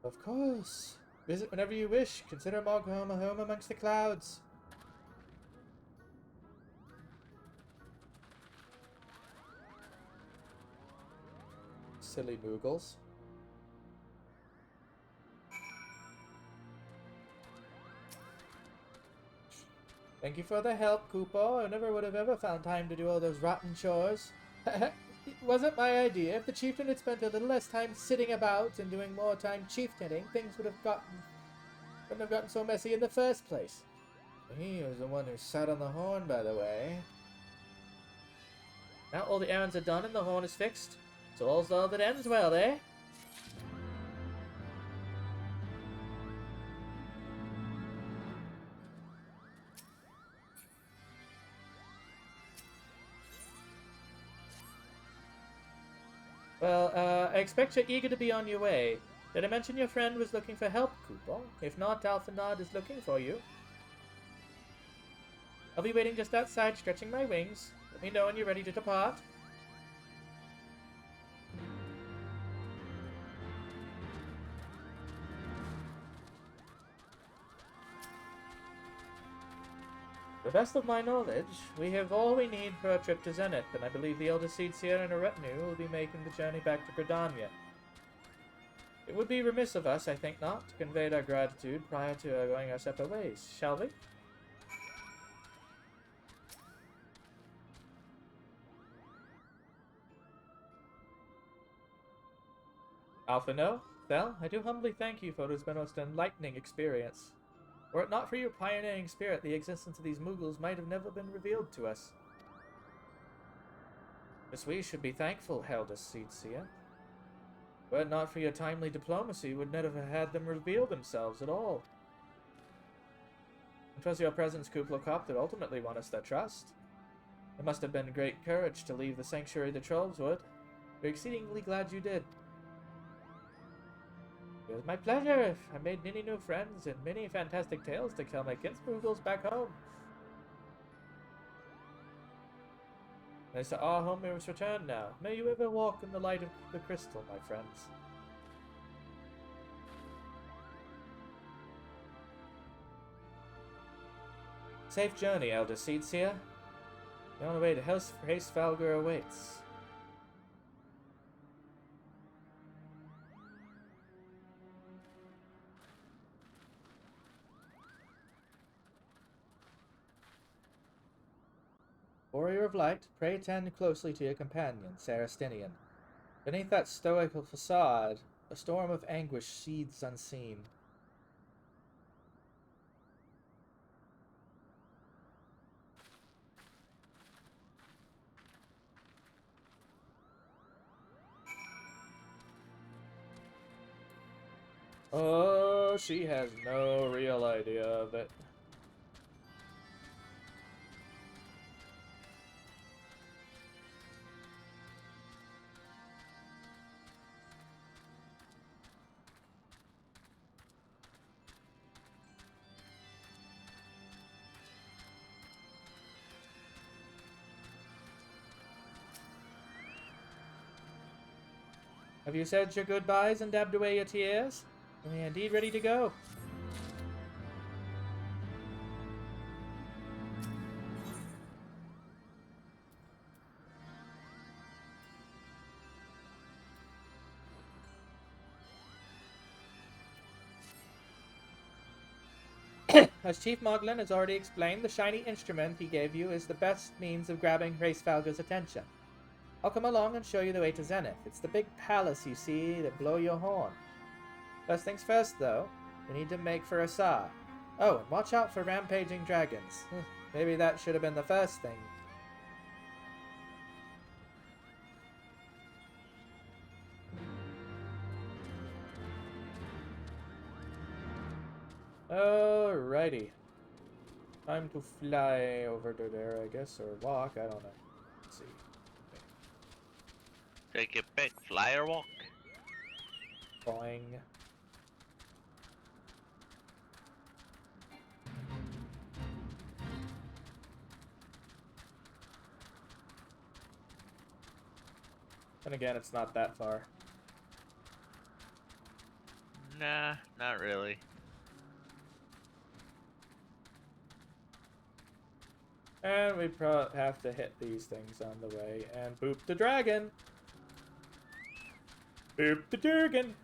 Of course. Visit whenever you wish. Consider Mogham a home amongst the clouds. Silly Moogles. Thank you for the help, Kupo. I never would have ever found time to do all those rotten chores. It wasn't my idea. If the chieftain had spent a little less time sitting about and doing more time chieftaining, things wouldn't have gotten so messy in the first place. He was the one who sat on the horn, by the way. Now all the errands are done and the horn is fixed. So all's well that ends well, eh? Well, I expect you're eager to be on your way. Did I mention your friend was looking for help, Kupo? If not, Alphanod is looking for you. I'll be waiting just outside, stretching my wings. Let me know when you're ready to depart. To the best of my knowledge, we have all we need for a trip to Zenith, and I believe the elder seeds here and her retinue will be making the journey back to Gridania. It would be remiss of us, I think not, to convey our gratitude prior to going our separate ways, shall we? Alpha, no? Thel, I do humbly thank you for what has been a most enlightening experience. Were it not for your pioneering spirit, the existence of these Mughals might have never been revealed to us. Yes, we should be thankful, Elder Seedseer. Were it not for your timely diplomacy, we would never have had them reveal themselves at all. It was your presence, Kublai that ultimately won us their trust. It must have been great courage to leave the sanctuary of the Trollswood. We're exceedingly glad you did. It was my pleasure. I made many new friends and many fantastic tales to tell my kinsmoogles back home. As to our home is returned now, may you ever walk in the light of the crystal, my friends. Safe journey, Elder Seedseer. The only way to Heavensward awaits. Warrior of Light, pray attend closely to your companion, Sarastinian. Beneath that stoical facade, a storm of anguish seethes unseen. Oh, she has no real idea of it. Have you said your goodbyes and dabbed away your tears? Are we indeed ready to go? As Chief Moglin has already explained, the shiny instrument he gave you is the best means of grabbing Hraesvalga's attention. I'll come along and show you the way to Zenith. It's the big palace you see that blow your horn. First things first, though, we need to make for Asa. Oh, and watch out for rampaging dragons. Maybe that should have been the first thing. Alrighty. Time to fly over to there, I guess, or walk, I don't know. Let's see. Take it back, fly or walk. Boing. And again, it's not that far. Nah, not really. And we probably have to hit these things on the way and boop the dragon. Boop the dragon.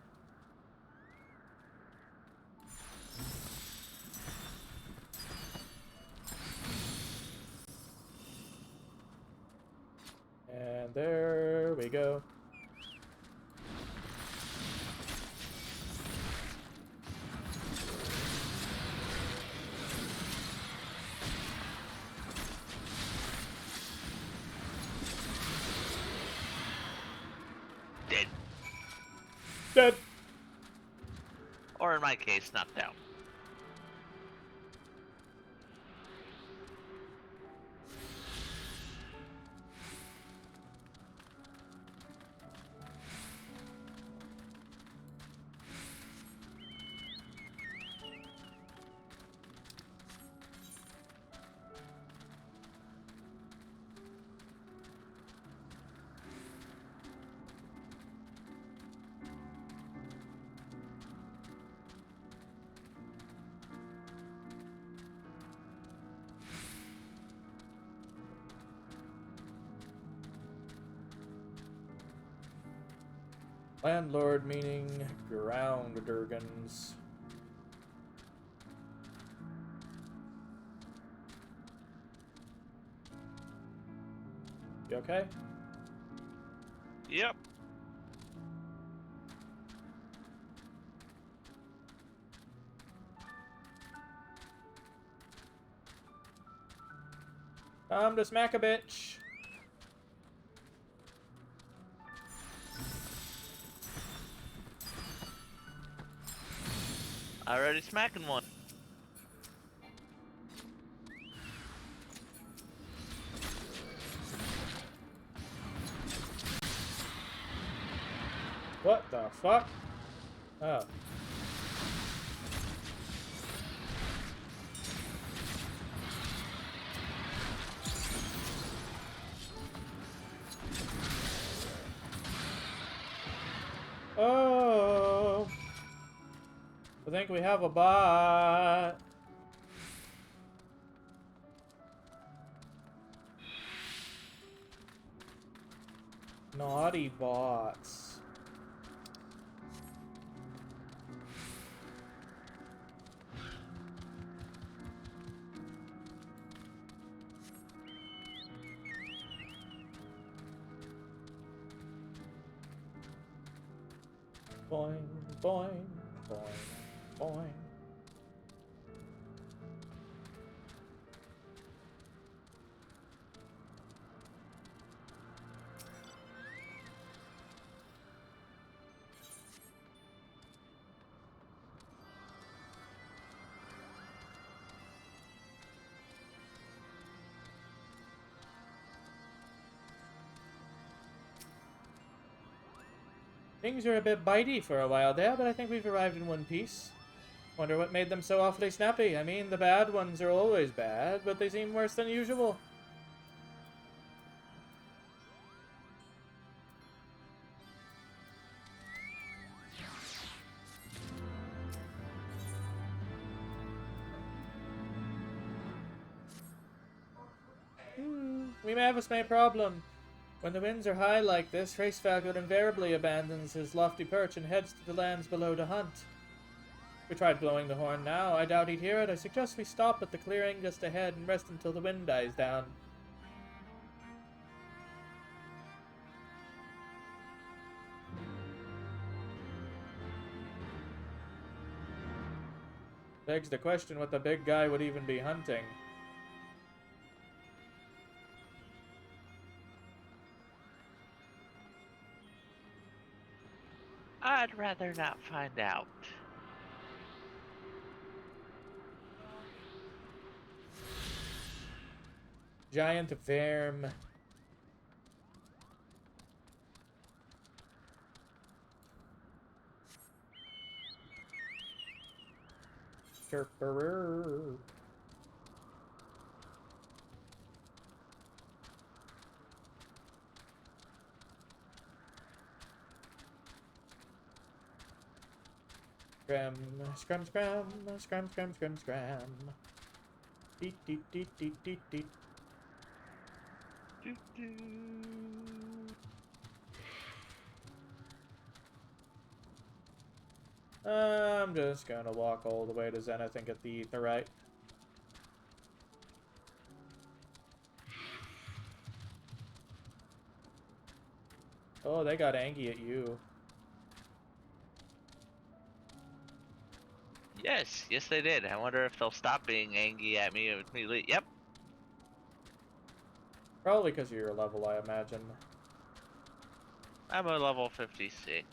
And there we go. Dead. Dead. Or in my case, knocked out. Landlord meaning ground Durgans. You okay? Yep. Time to smack a bitch. Already smacking one. What the fuck? Oh. Oh. I think we have a bot. Naughty bots. Boing, boing, boing, boing. Things are a bit bitey for a while there, but I think we've arrived in one piece. Wonder what made them so awfully snappy. I mean, the bad ones are always bad, but they seem worse than usual. We may have a small problem. When the winds are high like this, Race Falcon invariably abandons his lofty perch and heads to the lands below to hunt. We tried blowing the horn now. I doubt he'd hear it. I suggest we stop at the clearing just ahead and rest until the wind dies down. Begs the question what the big guy would even be hunting. I'd rather not find out. Giant Verm. Chirperer. Scram, scram. Deet, deet, deet, deet, deet, deet. I'm just gonna walk all the way to Zenith and get the Aetherite. Oh, they got angry at you. Yes they did. I wonder if they'll stop being angry at me immediately. Yep. Probably because of your level, I imagine. I'm a level 56.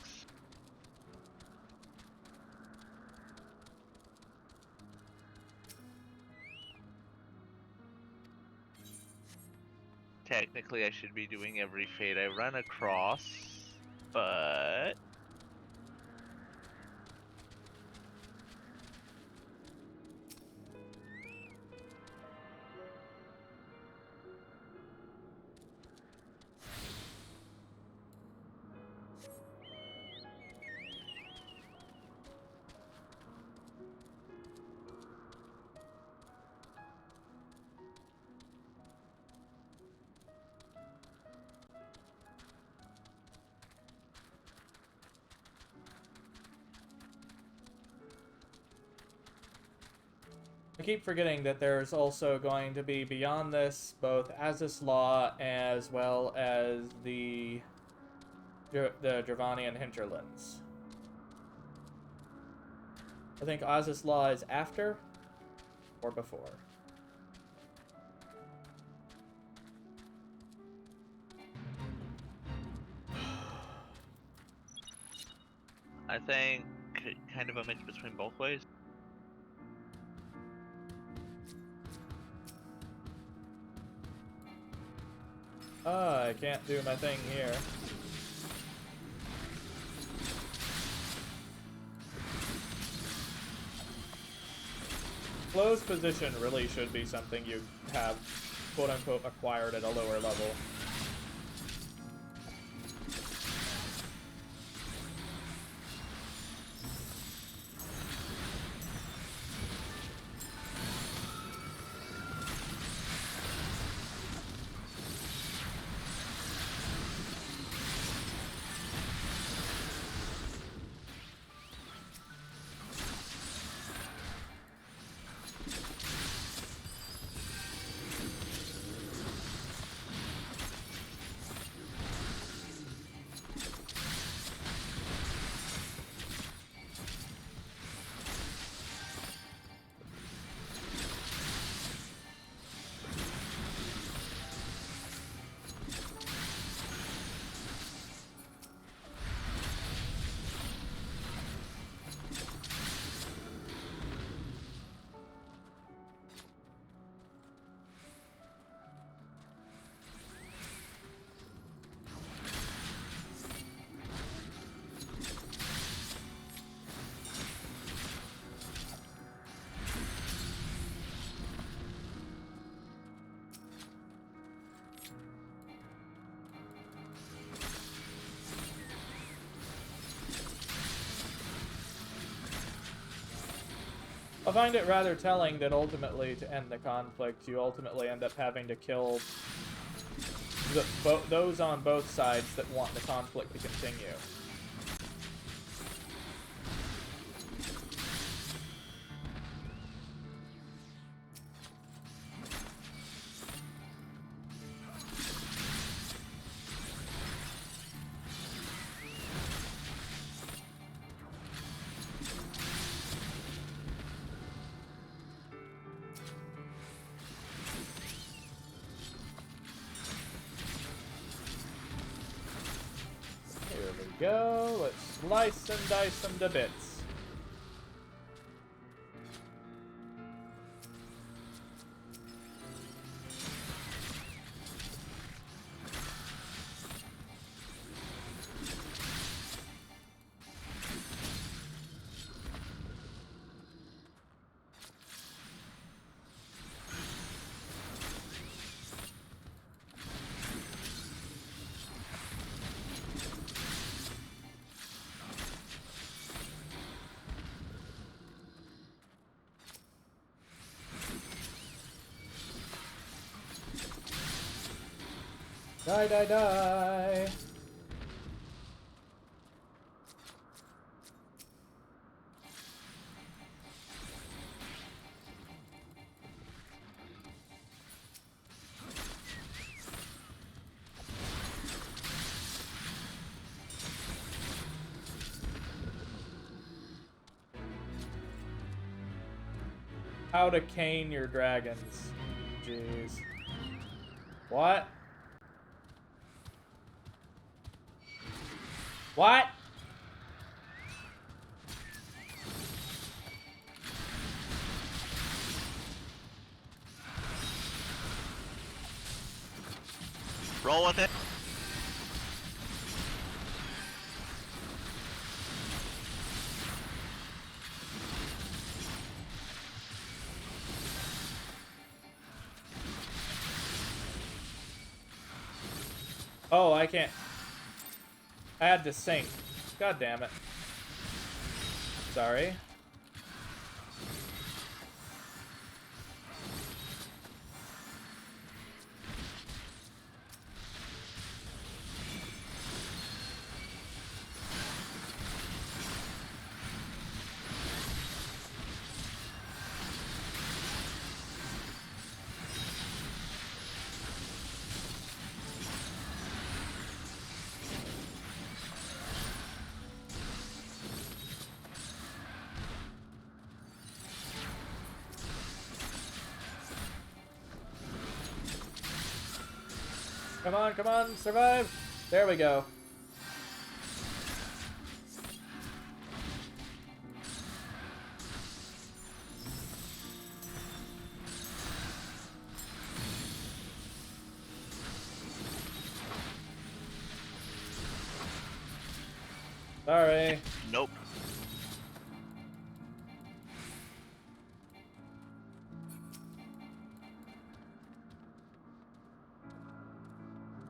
Technically, I should be doing every fate I run across, but... keep forgetting that there's also going to be beyond this both Azus Law as well as the Dravanian hinterlands. I think Azus Law is after or before. I think kind of a mix between both ways. I can't do my thing here. Closed position really should be something you have, quote-unquote, acquired at a lower level. I find it rather telling that ultimately, to end the conflict, you ultimately end up having to kill those on both sides that want the conflict to continue. Go, let's slice and dice them to bits. Die, die, die! How to cane your dragons. Jeez. What? What? Roll with it. Oh, I can't. I had to sync. God damn it. Sorry. Come on, survive! There we go. Sorry. Nope.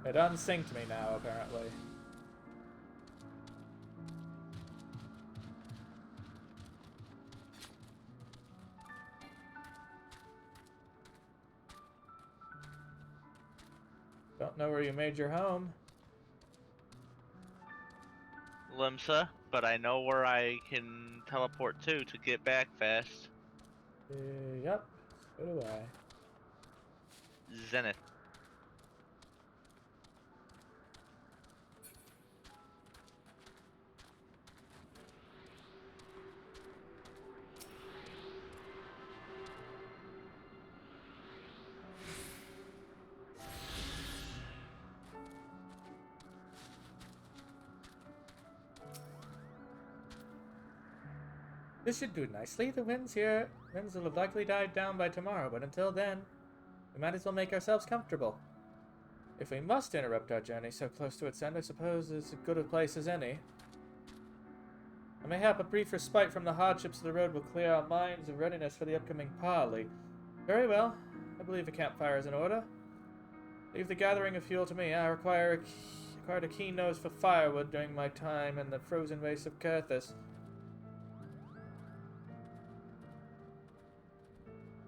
It unsynced me now, apparently. Don't know where you made your home. Limsa, but I know where I can teleport to get back fast. Yep. So do I. Zenith. This should do nicely. The winds will have likely died down by tomorrow, but until then, we might as well make ourselves comfortable. If we must interrupt our journey so close to its end, I suppose it's as good a place as any. And mayhap a brief respite from the hardships of the road will clear our minds of readiness for the upcoming parley. Very well. I believe a campfire is in order. Leave the gathering of fuel to me. I acquired a keen nose for firewood during my time in the frozen wastes of Kurthus.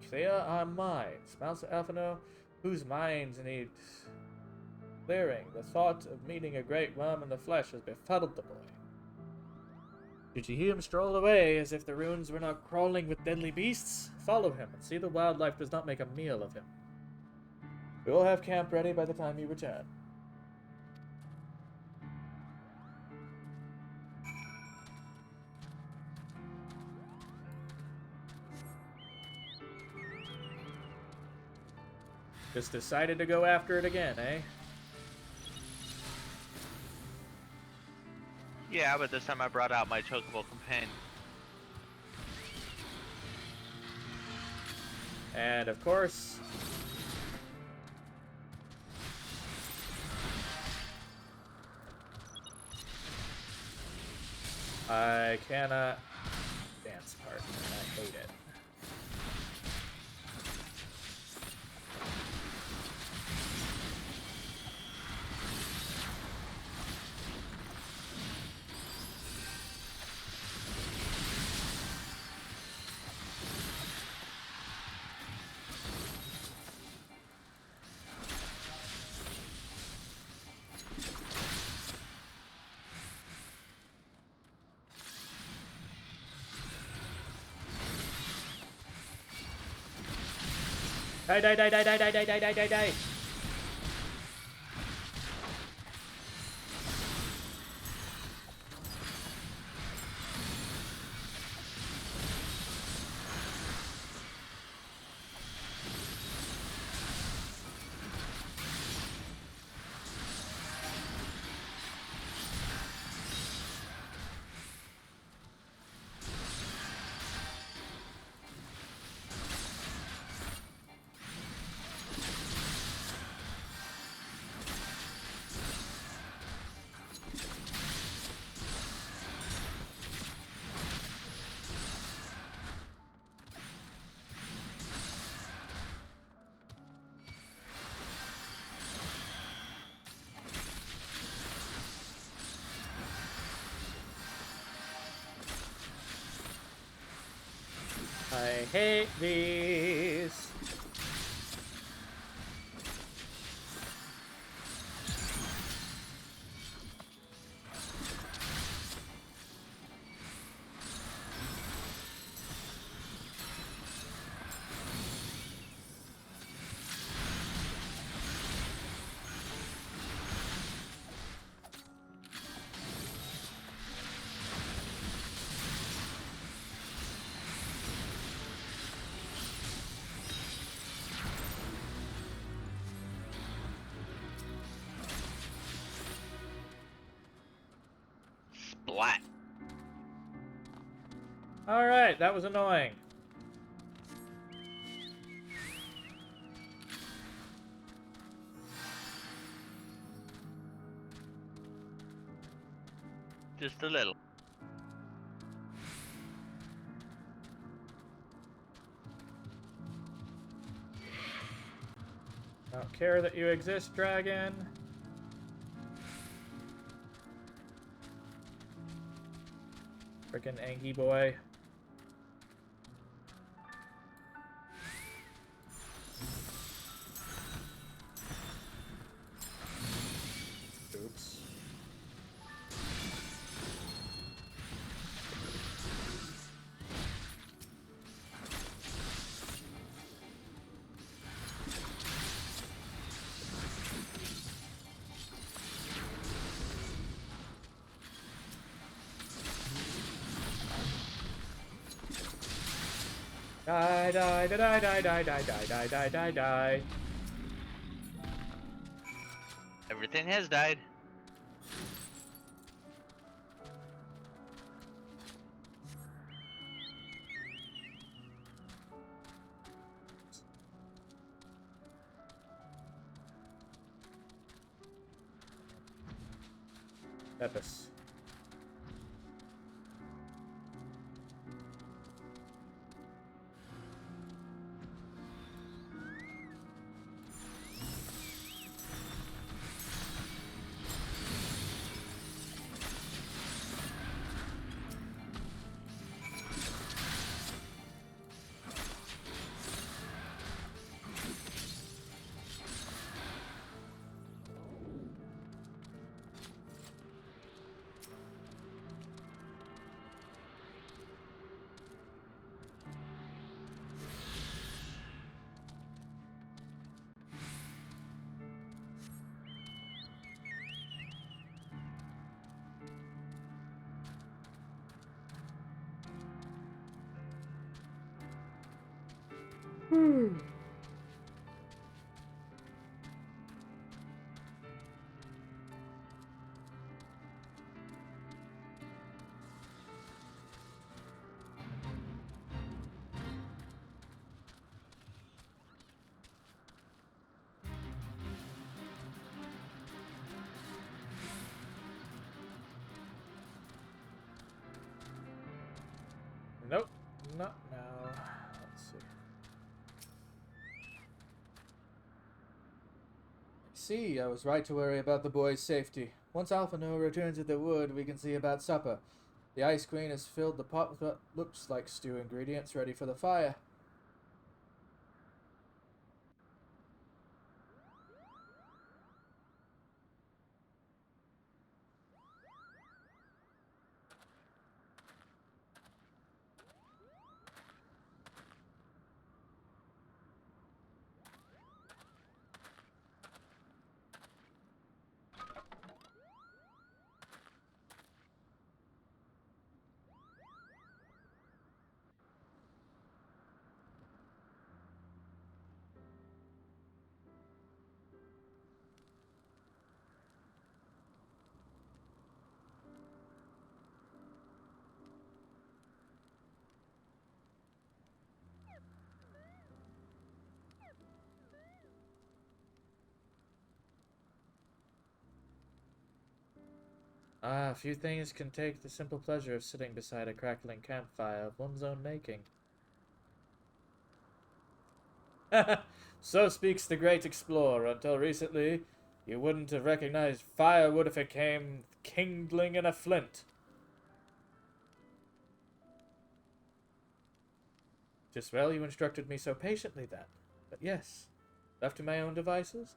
Clear our minds. Mouse Alphino, whose minds need clearing. The thought of meeting a great worm in the flesh has befuddled the boy. Did you hear him stroll away as if the ruins were not crawling with deadly beasts? Follow him and see the wildlife does not make a meal of him. We will have camp ready by the time you return. Just decided to go after it again, eh? Yeah, but this time I brought out my chocobo companion. And of course, I cannot dance partner. I hate it. Die. I hate these. Alright, that was annoying. Just a little. Don't care that you exist, dragon. Frickin' Angie boy. Oops. Die, die, die, die, die, die, die, die, die, die, die. Everything has died. Epis. Nope, not now. Let's see. I was right to worry about the boy's safety. Once Alphino returns to the wood, we can see about supper. The Ice Queen has filled the pot with what looks like stew ingredients ready for the fire. Ah, few things can take the simple pleasure of sitting beside a crackling campfire of one's own making. So speaks the great explorer. Until recently, you wouldn't have recognized firewood if it came kindling in a flint. Just well you instructed me so patiently then. But yes, left to my own devices,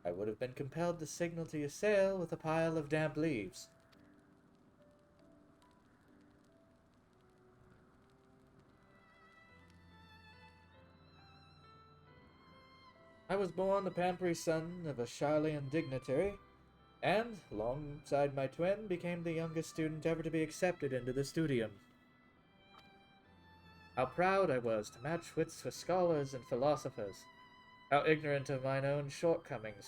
I would have been compelled to signal to your sail with a pile of damp leaves. I was born the pampery son of a Charlian dignitary, and, alongside my twin, became the youngest student ever to be accepted into the studium. How proud I was to match wits with scholars and philosophers, how ignorant of mine own shortcomings.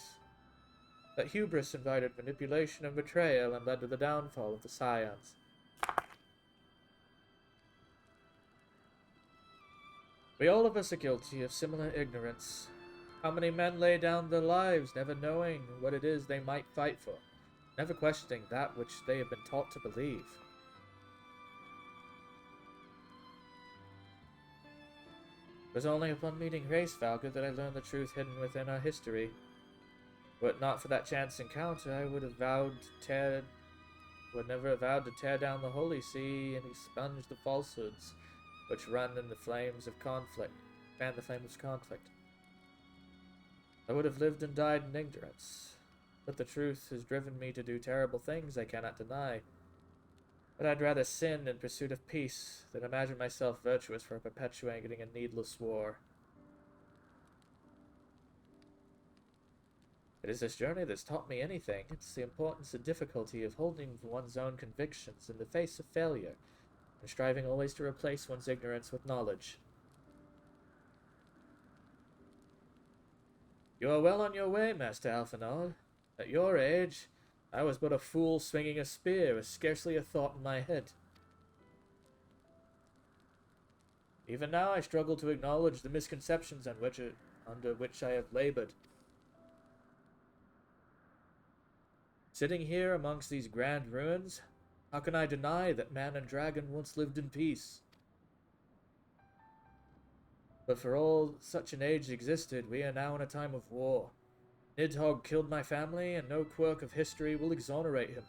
But hubris invited manipulation and betrayal and led to the downfall of the Scions. We all of us are guilty of similar ignorance. How many men lay down their lives, never knowing what it is they might fight for, never questioning that which they have been taught to believe. It was only upon meeting Heavensward that I learned the truth hidden within our history. Were it not for that chance encounter, I would never have vowed to tear down the Holy See and expunge the falsehoods which run in the flames of conflict, fan the flames of conflict. I would have lived and died in ignorance, but the truth has driven me to do terrible things I cannot deny. But I'd rather sin in pursuit of peace than imagine myself virtuous for perpetuating a needless war. It is this journey that's taught me anything. It's the importance and difficulty of holding to one's own convictions in the face of failure, and striving always to replace one's ignorance with knowledge. You are well on your way, Master Alphinaud. At your age, I was but a fool swinging a spear with scarcely a thought in my head. Even now I struggle to acknowledge the misconceptions under which I have labored. Sitting here amongst these grand ruins, how can I deny that man and dragon once lived in peace? But for all such an age existed, we are now in a time of war. Nidhogg killed my family, and no quirk of history will exonerate him.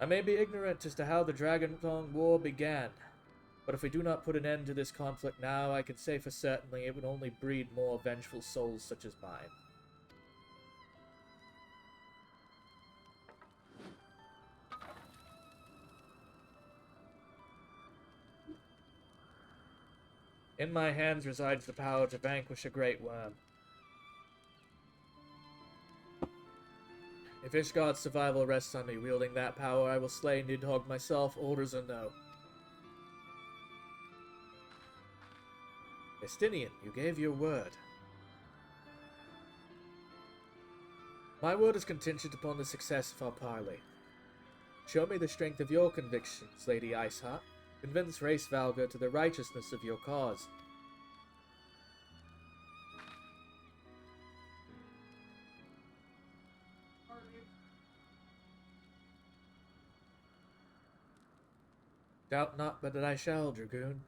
I may be ignorant as to how the Dragonfang War began, but if we do not put an end to this conflict now, I can say for certainly it would only breed more vengeful souls such as mine. In my hands resides the power to vanquish a great worm. If Ishgard's survival rests on me wielding that power, I will slay Nidhogg myself, orders or no. Estinian, you gave your word. My word is contingent upon the success of our parley. Show me the strength of your convictions, Lady Iceheart. Convince Heavensward to the righteousness of your cause. Doubt not but that I shall, Dragoon.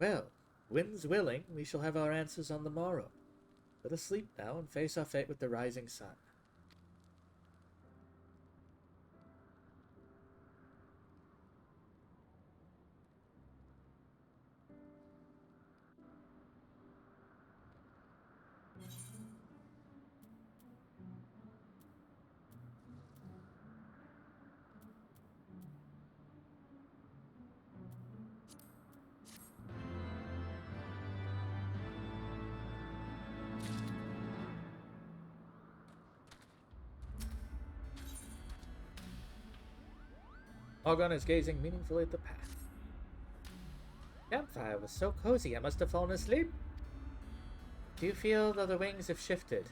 Well, winds willing, we shall have our answers on the morrow. Let us sleep now and face our fate with the rising sun. Ogon is gazing meaningfully at the path. Campfire was so cozy I must have fallen asleep. Do you feel that the wings have shifted?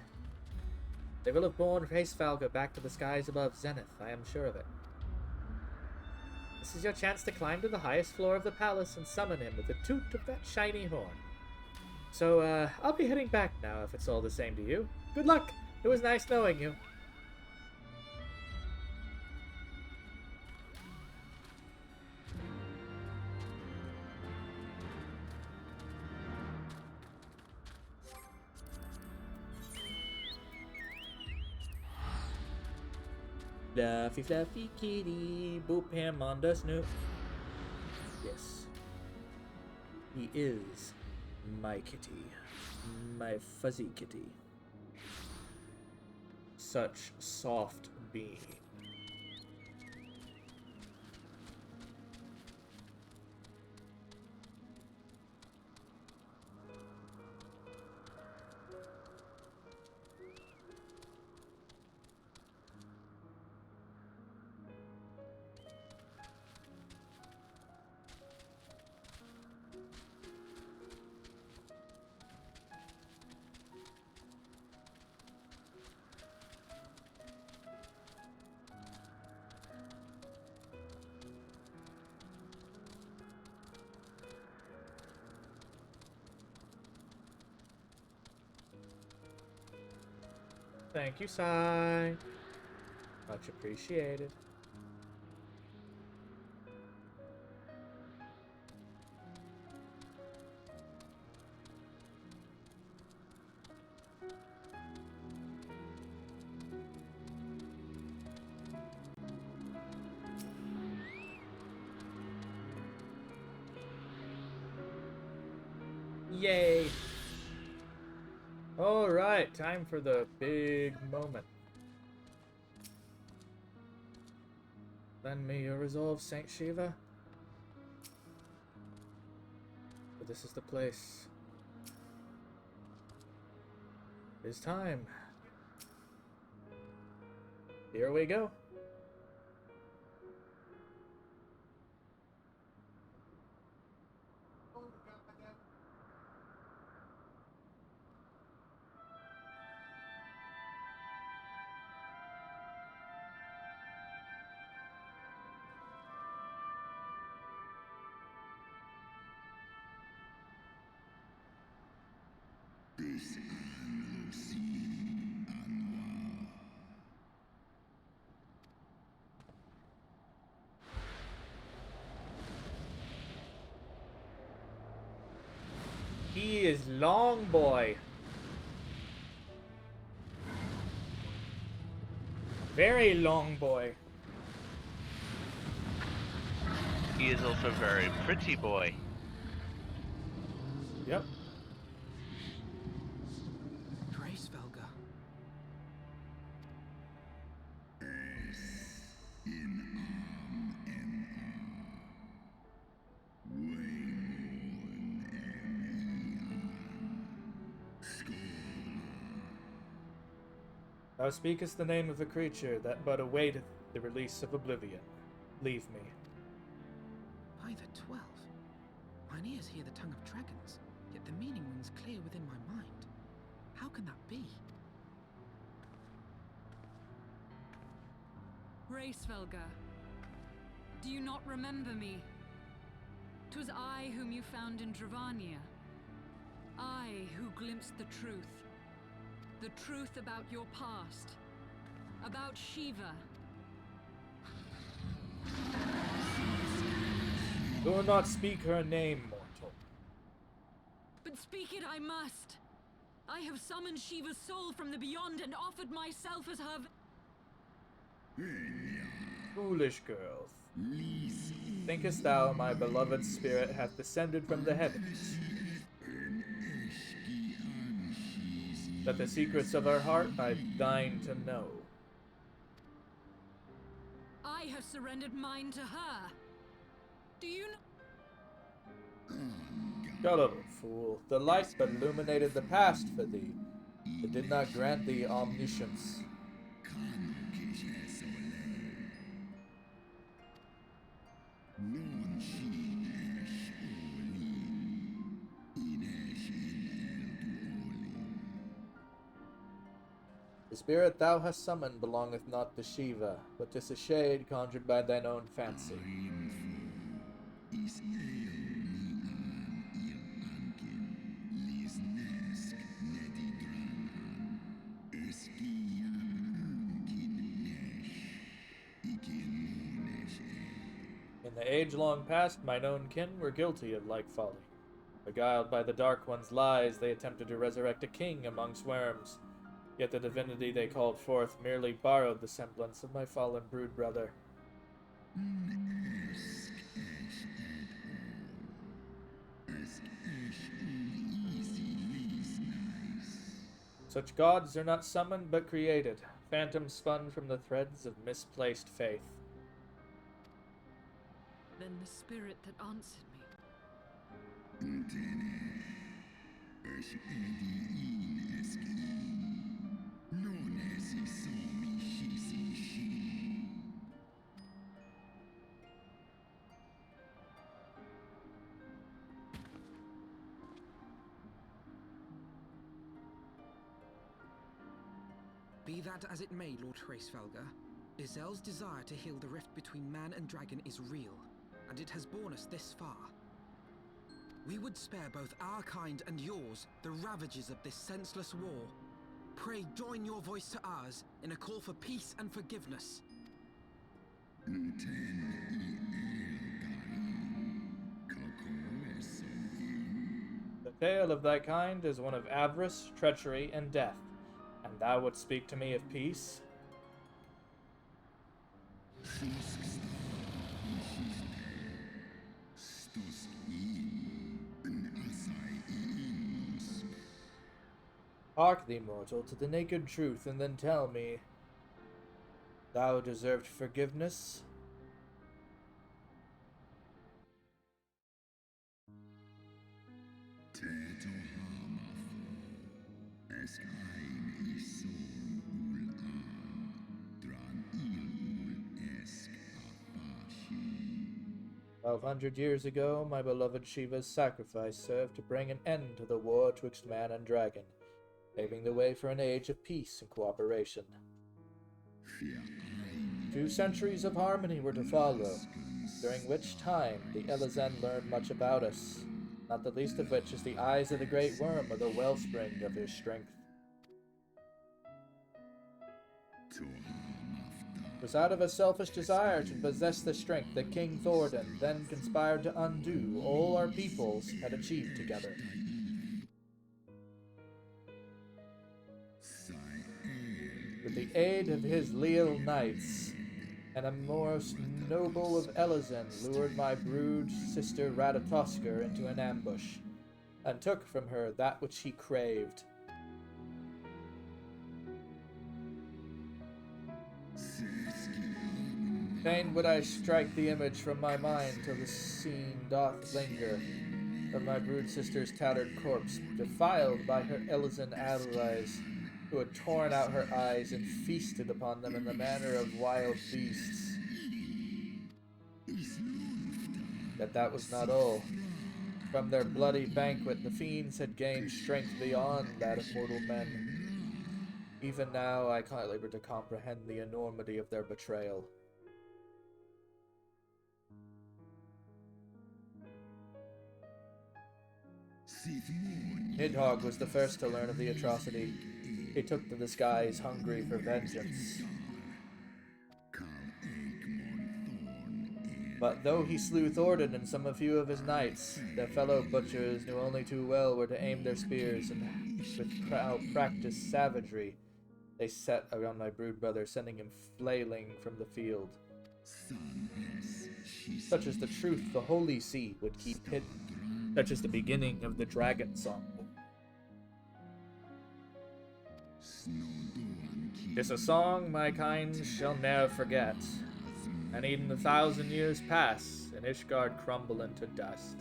They will have borne Heavensward back to the skies above Zenith, I am sure of it. This is your chance to climb to the highest floor of the palace and summon him with the toot of that shiny horn. So, I'll be heading back now if it's all the same to you. Good luck! It was nice knowing you. Fluffy fluffy kitty, boop him on the snoot. Yes. He is my kitty. My fuzzy kitty. Such soft being. Thank you, Sai. Much appreciated. Yay! Alright, time for the big moment. Lend me your resolve, Saint Shiva. But this is the place. It is time. Here we go. He is long boy. Very long boy. He is also a very pretty boy. Yep. Gracevelga. Thou speakest the name of a creature that but awaiteth the release of oblivion. Leave me. By the 12. Mine ears hear the tongue of dragons, yet the meaning rings clear within my mind. How can that be? Gracevelga, do you not remember me? 'Twas I whom you found in Dravania. I who glimpsed the truth. The truth about your past. About Shiva. Do not speak her name, mortal. But speak it I must. I have summoned Shiva's soul from the beyond and offered myself as her... Foolish girl. Thinkest thou my beloved spirit hath descended from the heavens? That the secrets of our heart I deign to know. I have surrendered mine to her. Do you know? Shut up, fool. The light but illuminated the past for thee. It did not grant thee omniscience. The spirit thou hast summoned belongeth not to Shiva, but 'tis a shade conjured by thine own fancy. In the age-long past, mine own kin were guilty of like folly. Beguiled by the Dark One's lies, they attempted to resurrect a king amongst worms. Yet the divinity they called forth merely borrowed the semblance of my fallen brood brother. Such gods are not summoned but created, phantoms spun from the threads of misplaced faith. Then the spirit that answered me. Be that as it may, Lord Gracevelga, Izel's desire to heal the rift between man and dragon is real, and it has borne us this far. We would spare both our kind and yours the ravages of this senseless war. Pray join your voice to ours in a call for peace and forgiveness. The tale of thy kind is one of avarice, treachery, and death, and thou wouldst speak to me of peace? Hark thee, mortal, to the naked truth, and then tell me, thou deserved forgiveness? Es ein ison ul a, dran il ul esk afashi. 1200 years ago, my beloved Shiva's sacrifice served to bring an end to the war twixt man and dragon, paving the way for an age of peace and cooperation. 2 centuries of harmony were to follow, during which time the Elezen learned much about us, not the least of which is the eyes of the great worm are the wellspring of his strength. It was out of a selfish desire to possess the strength that King Thordan then conspired to undo all our peoples had achieved together. With the aid of his leal knights, and a most noble of Elezen lured my brood sister Ratatoskr into an ambush, and took from her that which he craved. Fain would I strike the image from my mind till the scene doth linger of my brood sister's tattered corpse, defiled by her Elezen allies, who had torn out her eyes and feasted upon them in the manner of wild beasts. Yet that was not all. From their bloody banquet the fiends had gained strength beyond that of mortal men. Even now I cannot labor to comprehend the enormity of their betrayal. Nidhogg was the first to learn of the atrocity. He took to the skies hungry for vengeance. But though he slew Thordan and some few of his knights, their fellow butchers knew only too well where to aim their spears, and with practiced savagery, they set around my brood brother, sending him flailing from the field. Such is the truth the Holy See would keep hidden. Such is the beginning of the dragon song. 'Tis a song my kind shall ne'er forget, and even 1,000 years pass, and Ishgard crumble into dust.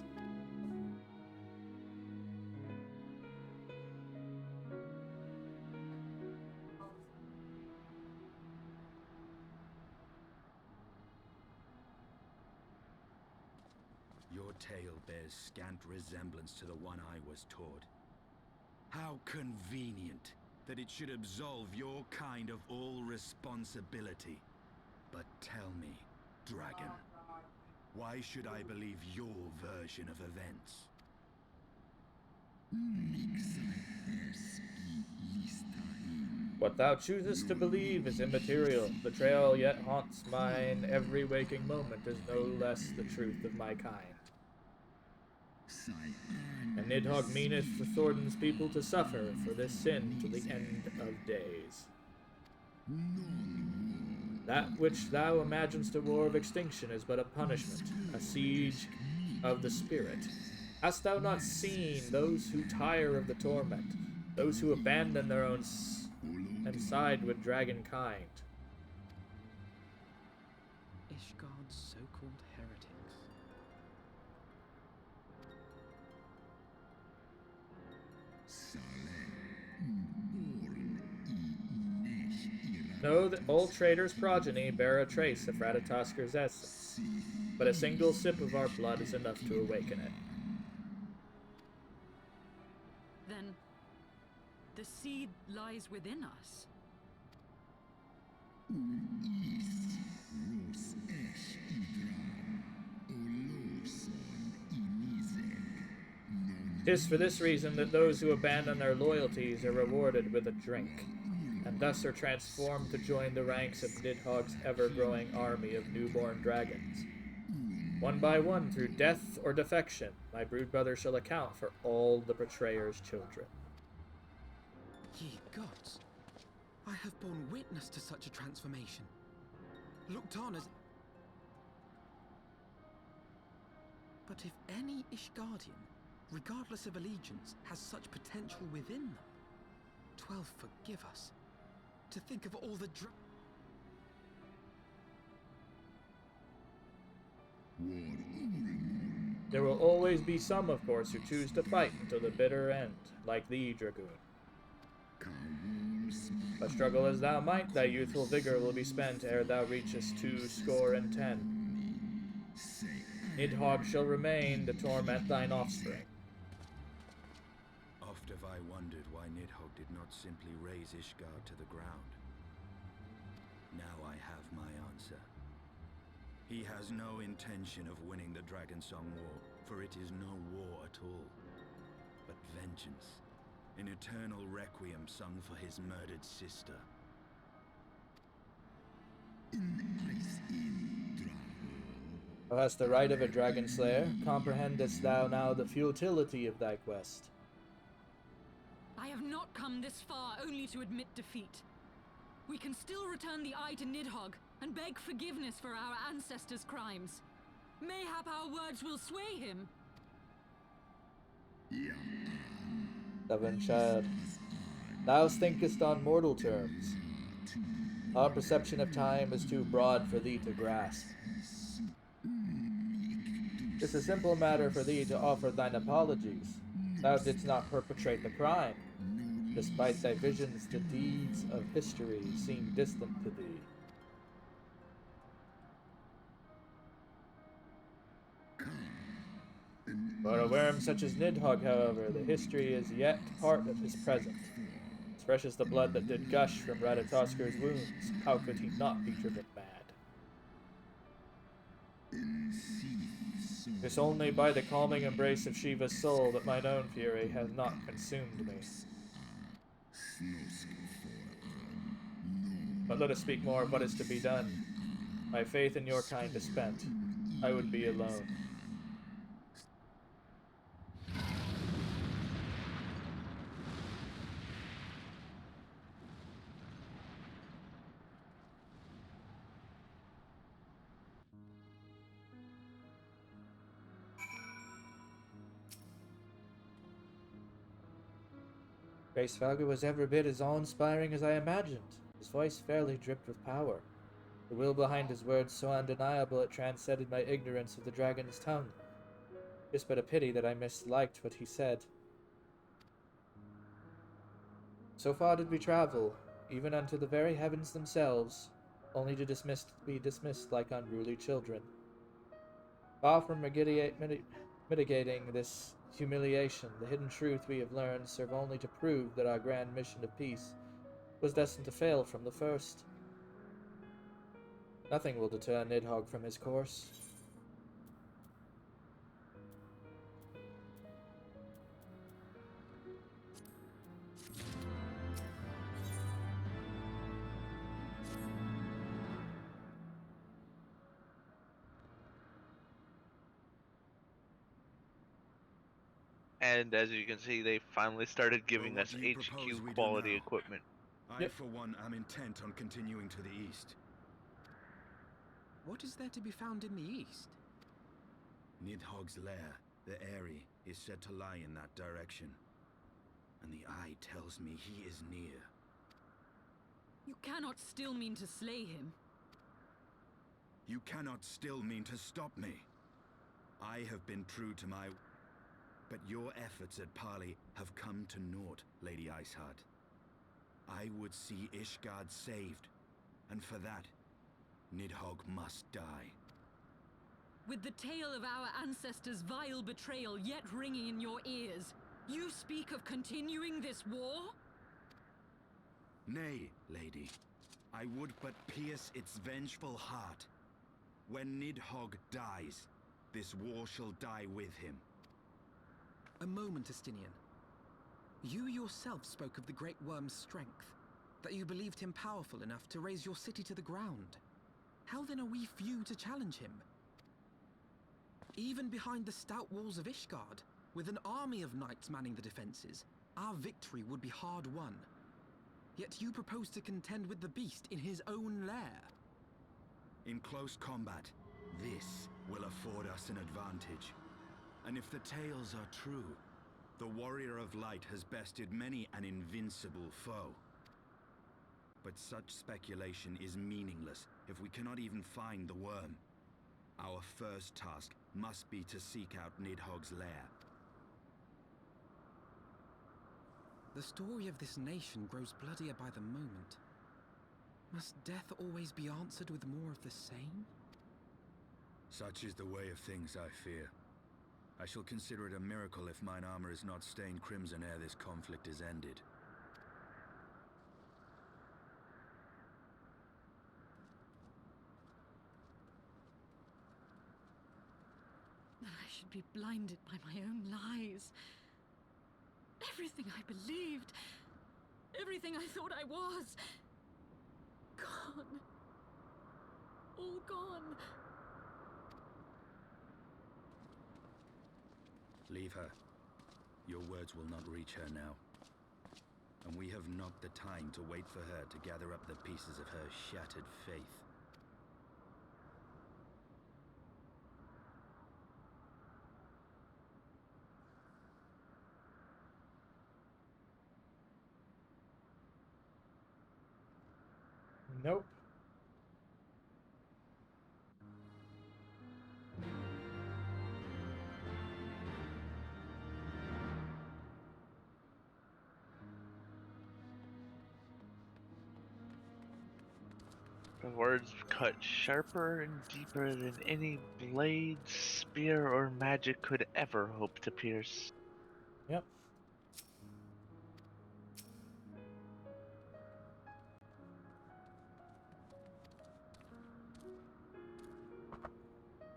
Your tale bears scant resemblance to the one I was taught. How convenient that it should absolve your kind of all responsibility. But tell me, dragon, why should I believe your version of events? What thou choosest to believe is immaterial. The trail yet haunts mine every waking moment is no less the truth of my kind. And Nidhogg meaneth for Thordan's people to suffer for this sin to the end of days. That which thou imaginest a war of extinction is but a punishment, a siege of the spirit. Hast thou not seen those who tire of the torment, those who abandon their own and side with dragonkind? Ishgard's so-called heretics. Know that all traitors' progeny bear a trace of Ratatoskr's essence, but a single sip of our blood is enough to awaken it. Then, the seed lies within us. 'Tis for this reason that those who abandon their loyalties are rewarded with a drink, and thus are transformed to join the ranks of Nidhogg's ever-growing army of newborn dragons. One by one, through death or defection, my broodbrother shall account for all the betrayer's children. Ye gods, I have borne witness to such a transformation. Looked on as... But if any Ishgardian, regardless of allegiance, has such potential within them, 12 forgive us. To think of all the There will always be some, of course, who choose to fight until the bitter end, like thee, Dragoon. But struggle as thou might, thy youthful vigor will be spent ere thou reachest 210. Nidhogg shall remain to torment thine offspring. Oft have I wondered why Nidhogg did not simply raze Ishgard to the ground. Now I have my answer. He has no intention of winning the Dragonsong War, for it is no war at all, but vengeance. An eternal requiem sung for his murdered sister. Thou hast the right of a dragon slayer. Comprehendest thou now the futility of thy quest? I have not come this far only to admit defeat. We can still return the eye to Nidhogg and beg forgiveness for our ancestors' crimes. Mayhap our words will sway him. Stubborn child, thou thinkest on mortal terms. Our perception of time is too broad for thee to grasp. 'Tis a simple matter for thee to offer thine apologies. Thou didst not perpetrate the crime. Despite thy visions, the deeds of history seem distant to thee. For a worm such as Nidhogg, however, the history is yet part of his present. As fresh as the blood that did gush from Radatosker's wounds, how could he not be driven mad? 'Tis only by the calming embrace of Shiva's soul that mine own fury has not consumed me. But let us speak more of what is to be done. My faith in your kind is spent. I would be alone. Grace Valga was every bit as awe-inspiring as I imagined. His voice fairly dripped with power. The will behind his words so undeniable it transcended my ignorance of the dragon's tongue. It's but a pity that I misliked what he said. So far did we travel, even unto the very heavens themselves, only to be dismissed like unruly children. Far from mitigating this humiliation, the hidden truth we have learned serve only to prove that our grand mission of peace was destined to fail from the first. Nothing will deter Nidhogg from his course. And as you can see, they finally started giving Well, us what do you propose we HQ do quality now? equipment. I, Yep. for one, am intent on continuing to the east. What is there to be found in the east? Nidhogg's lair, the Eyrie, is said to lie in that direction. And the eye tells me he is near. You cannot still mean to slay him. You cannot still mean to stop me. I have been true to my... But your efforts at parley have come to naught, Lady Iceheart. I would see Ishgard saved, and for that, Nidhogg must die. With the tale of our ancestors' vile betrayal yet ringing in your ears, you speak of continuing this war? Nay, lady. I would but pierce its vengeful heart. When Nidhogg dies, this war shall die with him. A moment, Estinian. You yourself spoke of the Great Worm's strength, that you believed him powerful enough to raise your city to the ground. How then are we few to challenge him? Even behind the stout walls of Ishgard, with an army of knights manning the defenses, our victory would be hard won. Yet you propose to contend with the beast in his own lair. In close combat, this will afford us an advantage. And if the tales are true, the Warrior of Light has bested many an invincible foe. But such speculation is meaningless if we cannot even find the worm. Our first task must be to seek out Nidhogg's lair. The story of this nation grows bloodier by the moment. Must death always be answered with more of the same? Such is the way of things, I fear. I shall consider it a miracle if mine armor is not stained crimson ere this conflict is ended. That I should be blinded by my own lies. Everything I believed, everything I thought I was, gone. All gone. Leave her. Your words will not reach her now. And we have not the time to wait for her to gather up the pieces of her shattered faith. Nope. The words cut sharper and deeper than any blade, spear, or magic could ever hope to pierce. Yep.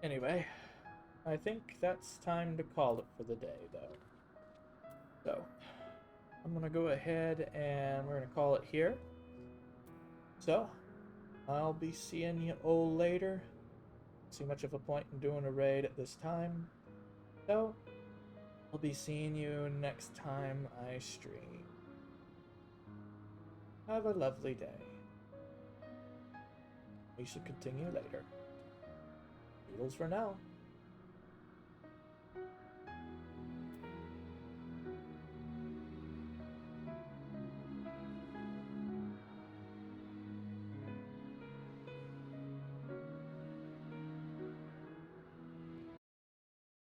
Anyway, I think that's time to call it for the day, though. So, I'm gonna go ahead and we're gonna call it here. So, I'll be seeing you all later. See much of a point in doing a raid at this time. So, I'll be seeing you next time I stream. Have a lovely day. We should continue later. Toodles for now.